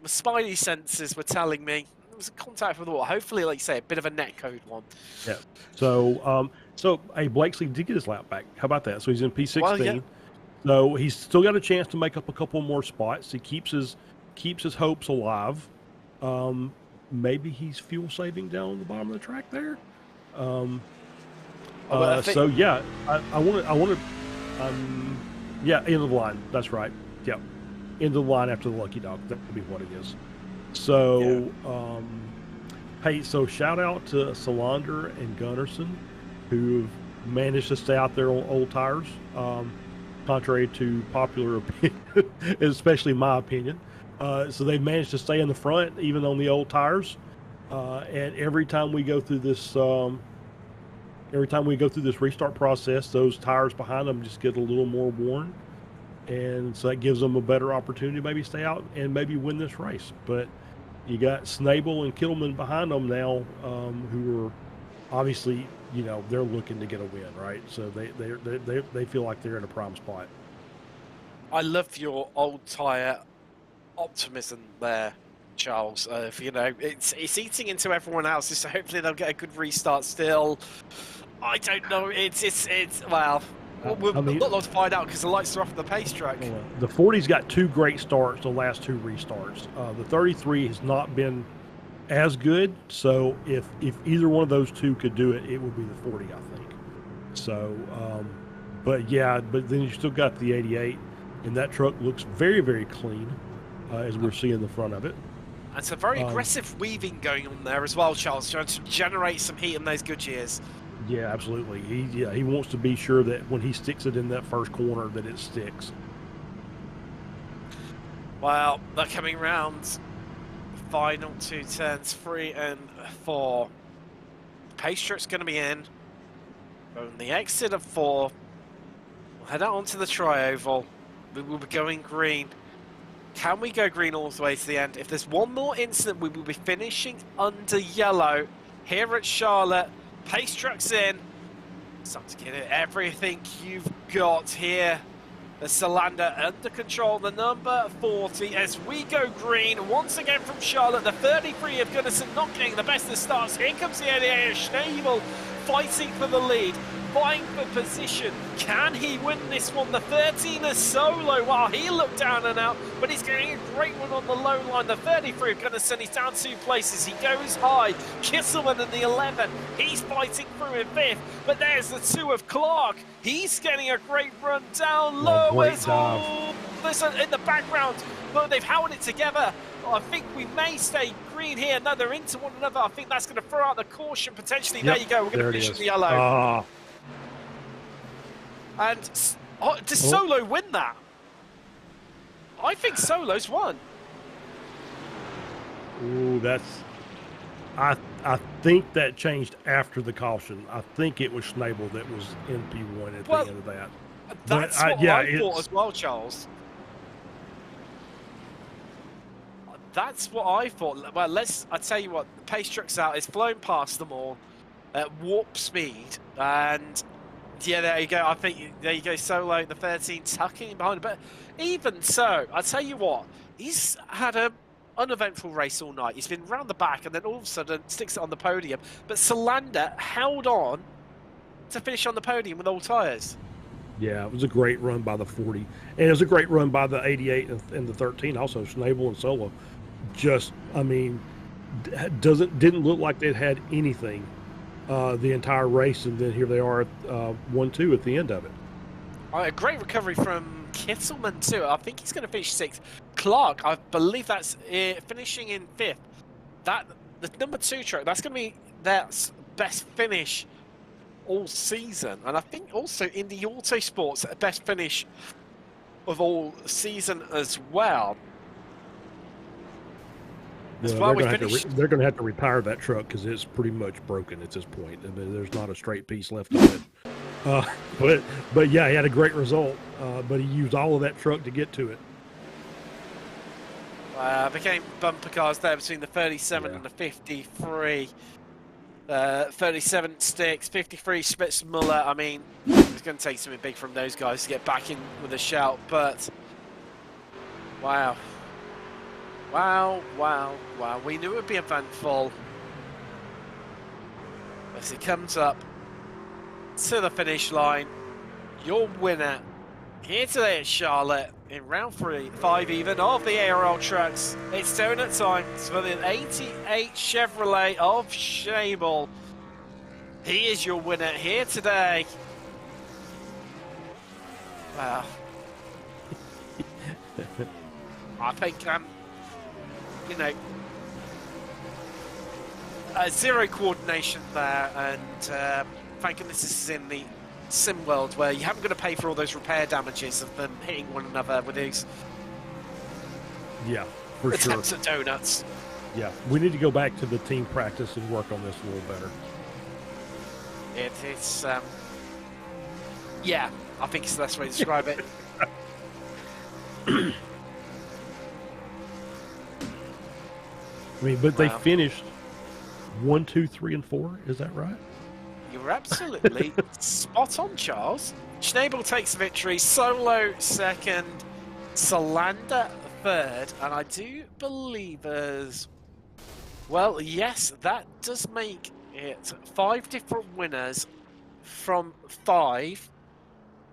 Speaker 3: the spidey senses were telling me it was a contact with the wall. Hopefully, like you say, a bit of a netcode one.
Speaker 4: Yeah. So, hey, Blakesley did get his lap back. How about that? So he's in P16.
Speaker 3: Well, yeah.
Speaker 4: So he's still got a chance to make up a couple more spots. He keeps his hopes alive. Maybe he's fuel saving down on the bottom of the track there. So yeah, I want to. Yeah, end of the line. That's right. Yeah, end of the line after the lucky dog. That would be what it is. So, hey, so shout out to Salander and Gunnarsson, who've managed to stay out there on old tires, contrary to popular opinion, especially my opinion. So they've managed to stay in the front, even on the old tires. And every time we go through this, restart process, those tires behind them just get a little more worn. And so that gives them a better opportunity to maybe stay out and maybe win this race. But you got Snable and Kittleman behind them now, who are obviously, they're looking to get a win, right? So they feel like they're in a prime spot.
Speaker 3: I love your old tyre optimism there, Charles. It's eating into everyone else, so hopefully they'll get a good restart still. I don't know. It's well. We've not long to find out because the lights are off the pace track.
Speaker 4: The 40's got 2 great starts, the last 2 restarts. The 33 has not been as good, so if either one of those 2 could do it, it would be the 40, I think. So, but then you still got the 88, and that truck looks very, very clean, as we're seeing the front of it.
Speaker 3: And some very aggressive weaving going on there as well, Charles, trying to generate some heat in those Goodyears.
Speaker 4: Yeah, absolutely. He wants to be sure that when he sticks it in that first corner that it sticks.
Speaker 3: Well, they're coming round. Final 2 turns, 3 and 4. The pace truck's going to be in. On the exit of 4, we'll head out onto the tri-oval. We will be going green. Can we go green all the way to the end? If there's one more incident, we will be finishing under yellow here at Charlotte. Pace truck's in. Start to get it. Everything you've got here. The Salander under control. The number 40 as we go green. Once again from Charlotte. The 33 of Gunnarsson not getting the best of starts. Here comes the 88 of Schnabel fighting for the lead. Vying for position. Can he win this one? The 13 is Solo. While he looked down and out, but he's getting a great one on the low line. The 33 of Gunnarsson, he's down 2 places. He goes high. Kisselman in the 11. He's fighting through in 5th. But there's the 2 of Clark. He's getting a great run down low as well. Listen, in the background, but they've held it together. I think we may stay green here. No, they're into one another. I think that's going to throw out the caution potentially. Yep, there you go. We're going to finish in the yellow. And does Solo win that? I think Solo's won.
Speaker 4: Ooh, I think that changed after the caution. I think it was Schnabel that was in P1 at the end of that.
Speaker 3: That's what I thought as well, Charles. That's what I thought. Well, I tell you what, the pace truck's out. It's flown past them all at warp speed. And yeah, there you go. I think there you go. Solo, the 13, tucking behind. But even so, I tell you what, he's had a uneventful race all night. He's been round the back and then all of a sudden sticks it on the podium. But Solander held on to finish on the podium with all tyres.
Speaker 4: Yeah, it was a great run by the 40, and it was a great run by the 88 and the 13. Also, Schnabel and Solo, just I mean, didn't look like they'd had anything the entire race, and then here they are at 1-2 at the end of it.
Speaker 3: A great recovery from Kittelman too. I think he's going to finish 6th. Clark, I believe that's finishing in 5th. The number 2 truck, that's going to be their best finish all season, and I think also in the Autosports best finish of all season as well.
Speaker 4: They're going to have to retire that truck because it's pretty much broken at this point. I mean, there's not a straight piece left on it. But yeah, he had a great result, but he used all of that truck to get to it.
Speaker 3: Became bumper cars there between the 37 and the 53. 37 sticks, 53 Spitzmuller. I mean, it's going to take something big from those guys to get back in with a shout, but wow. We knew it would be eventful as it comes up to the finish line. Your winner here today at Charlotte in round 5 even of the ARL trucks. It's donut time for the 88 Chevrolet of Schnabel. He is your winner here today. Wow. I think, you know, zero coordination there, and thank goodness this is in the sim world where you haven't got to pay for all those repair damages of them hitting one another with these attempts at donuts.
Speaker 4: Yeah, we need to go back to the team practice and work on this a little better.
Speaker 3: It's yeah, I think it's the best way to describe it.
Speaker 4: I mean, but they finished 1, 2, 3, and 4. Is that right?
Speaker 3: You're absolutely spot on, Charles. Schnabel takes the victory, Solo second, Solander third, and I do believe as well, yes, that does make it 5 different winners from 5,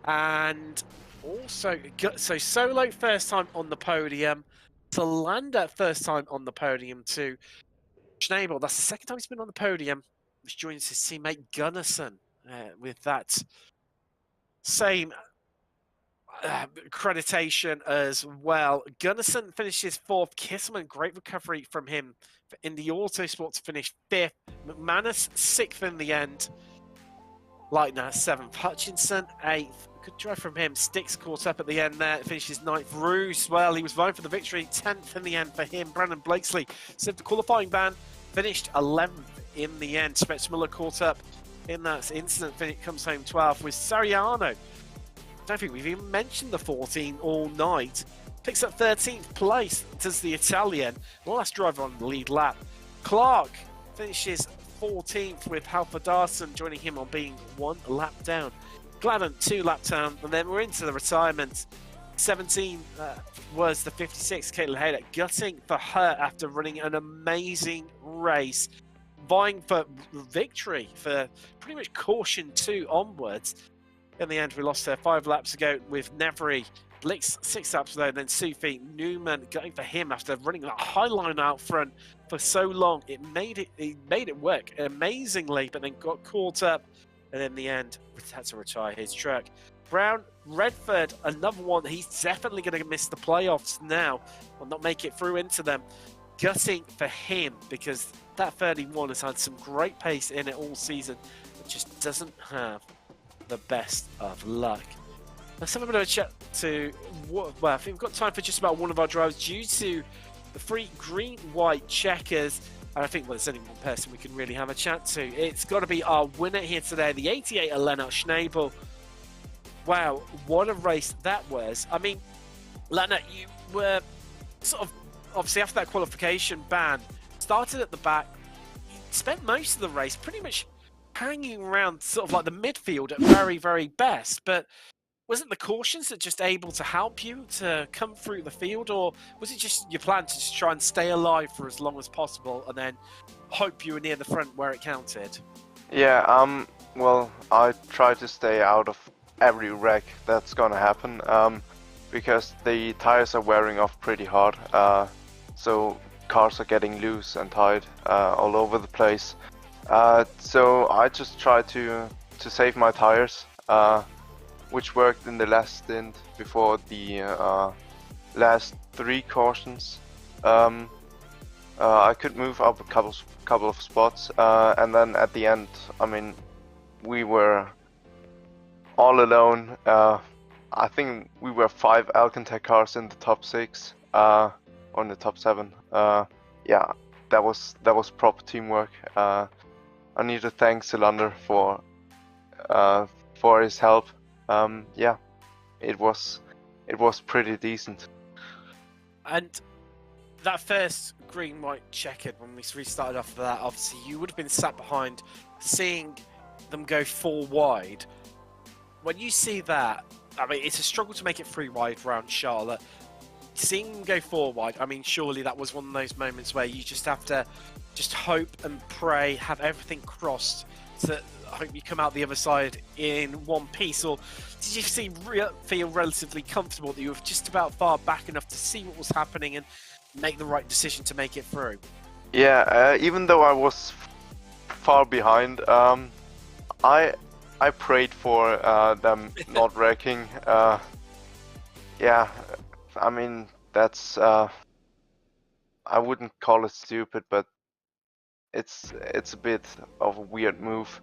Speaker 3: and also, so Solo first time on the podium, Solander first time on the podium too. Schnabel, that's the second time he's been on the podium, which joins his teammate Gunnarsson with that same accreditation as well. Gunnarsson finishes 4th. Kisselman, great recovery from him in the Autosport to finish 5th. McManus 6th in the end. Leitner 7th. Hutchinson 8th. Good drive from him. Sticks caught up at the end there. Finishes 9th. Roos, well, he was vying for the victory. 10th in the end for him. Brandon Blakesley saved the qualifying ban. Finished 11th in the end. Spitzmuller caught up in that incident. Comes home 12th with Sariano. I don't think we've even mentioned the 14 all night. Picks up 13th place, does the Italian. The last driver on the lead lap. Clark finishes 14th with Halford joining him on being 1 lap down. Gladden 2 lap down, and then we're into the retirement. 17 was the 56, Caitlin Haydock, gutting for her after running an amazing race, vying for victory for pretty much caution 2 onwards. In the end, we lost her 5 laps ago with Nevery. Blix 6 laps ago, then Sufi Newman going for him after running that high line out front for so long. It made it work amazingly, but then got caught up, and in the end, had to retire his truck. Brown, Redford, another one. He's definitely going to miss the playoffs now, or not make it through into them. Gutting for him because that 31 has had some great pace in it all season, but just doesn't have the best of luck. Let's have a bit of a chat to, well, I think we've got time for just about one of our drivers due to the 3 green-white checkers. And I think, well, there's only one person we can really have a chat to. It's got to be our winner here today, the 88 Lennart Schnabel. Wow, what a race that was. I mean, Lennart, you were sort of, obviously after that qualification ban, started at the back, you spent most of the race pretty much hanging around sort of like the midfield at very, very best. But was it the cautions that just able to help you to come through the field, or was it just your plan to just try and stay alive for as long as possible and then hope you were near the front where it counted?
Speaker 5: Yeah, well, I try to stay out of every wreck that's gonna happen, because the tires are wearing off pretty hard, so cars are getting loose and tied all over the place. So I just try to save my tires, which worked in the last stint before the last 3 cautions. I could move up a couple of spots, and then at the end, I mean, we were all alone. I think we were 5 Alcantech cars in the top 6, or in the top 7. Yeah, that was proper teamwork. I need to thank Cylinder for his help. Yeah, it was pretty decent.
Speaker 3: And that first green-white checkered, when we restarted off of that, obviously you would have been sat behind, seeing them go 4 wide. When you see that, I mean, it's a struggle to make it 3 wide around Charlotte. Seeing them go 4 wide, I mean, surely that was one of those moments where you just have to just hope and pray, have everything crossed, to hope you come out the other side in one piece. Or did you feel relatively comfortable that you were just about far back enough to see what was happening and make the right decision to make it through?
Speaker 5: Yeah, even though I was far behind, I prayed for them not wrecking. Yeah, I mean, that's I wouldn't call it stupid, but it's a bit of a weird move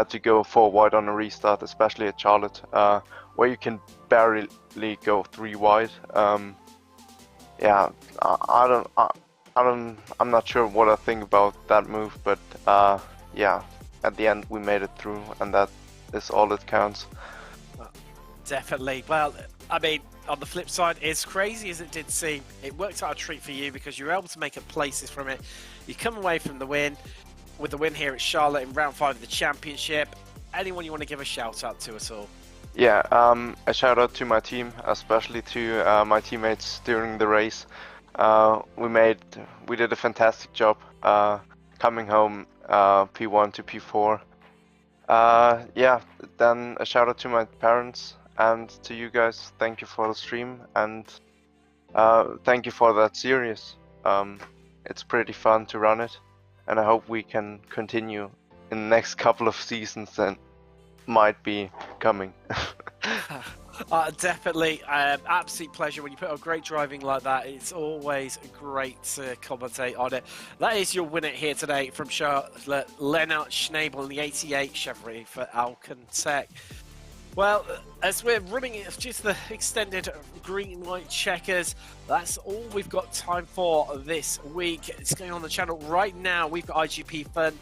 Speaker 5: to go 4 wide on a restart, especially at Charlotte, where you can barely go 3 wide. Yeah, I'm not sure what I think about that move, but yeah, at the end we made it through, and that is all that counts.
Speaker 3: Definitely. Well, I mean, on the flip side, as crazy as it did seem, it worked out a treat for you because you were able to make up places from it. You come away from the win, with the win here at Charlotte in round 5 of the championship. Anyone you want to give a shout out to at all?
Speaker 5: Yeah, a shout out to my team, especially to my teammates during the race. We did a fantastic job coming home P1 to P4. Yeah, then a shout out to my parents and to you guys. Thank you for the stream, and thank you for that series. It's pretty fun to run it, and I hope we can continue in the next couple of seasons that might be coming.
Speaker 3: Definitely, absolute pleasure when you put on great driving like that. It's always great to commentate on it. That is your winner here today from Charlotte, Lennart Schnabel in the 88 Chevrolet for Alcantech. Well, as we're running just the extended green-white checkers, that's all we've got time for this week. It's going on the channel right now. We've got IGP Fun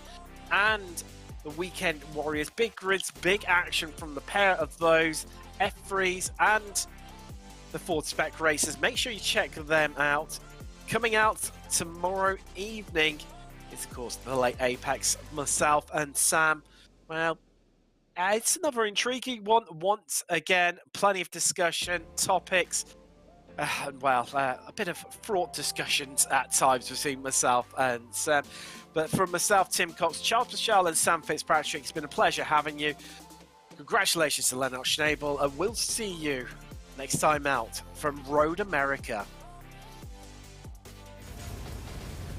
Speaker 3: and the Weekend Warriors. Big grids, big action from the pair of those, F3s and the Ford Spec Racers. Make sure you check them out. Coming out tomorrow evening is, of course, the late Apex, myself and Sam. Well, it's another intriguing one once again. Plenty of discussion, topics, well, a bit of fraught discussions at times between myself and Sam. But from myself, Tim Cox, Charles Michelle and Sam Fitzpatrick, it's been a pleasure having you. Congratulations to Lennart Schnabel, and we'll see you next time out from Road America.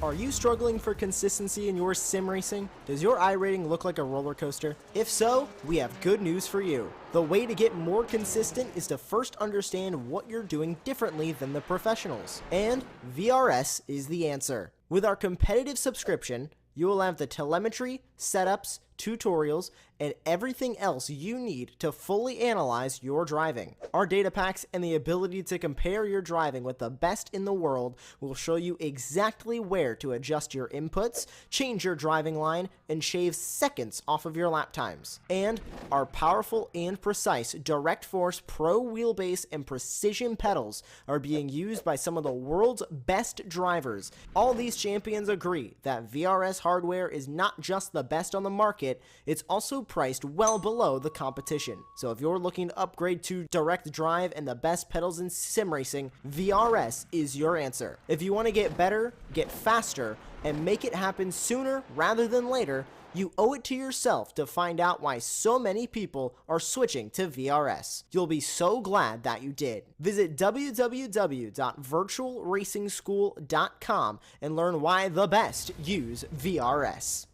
Speaker 1: Are you struggling for consistency in your sim racing? Does your iRating look like a roller coaster? If so, we have good news for you. The way to get more consistent is to first understand what you're doing differently than the professionals. And VRS is the answer. With our competitive subscription, you will have the telemetry, setups, tutorials, and everything else you need to fully analyze your driving. Our data packs and the ability to compare your driving with the best in the world will show you exactly where to adjust your inputs, change your driving line, and shave seconds off of your lap times. And our powerful and precise Direct Force Pro wheelbase and precision pedals are being used by some of the world's best drivers. All these champions agree that VRS hardware is not just the best on the market, it, it's also priced well below the competition. So if you're looking to upgrade to direct drive and the best pedals in sim racing, VRS is your answer. If you want to get better, get faster, and make it happen sooner rather than later, you owe it to yourself to find out why so many people are switching to VRS. You'll be so glad that you did. Visit www.virtualracingschool.com and learn why the best use VRS.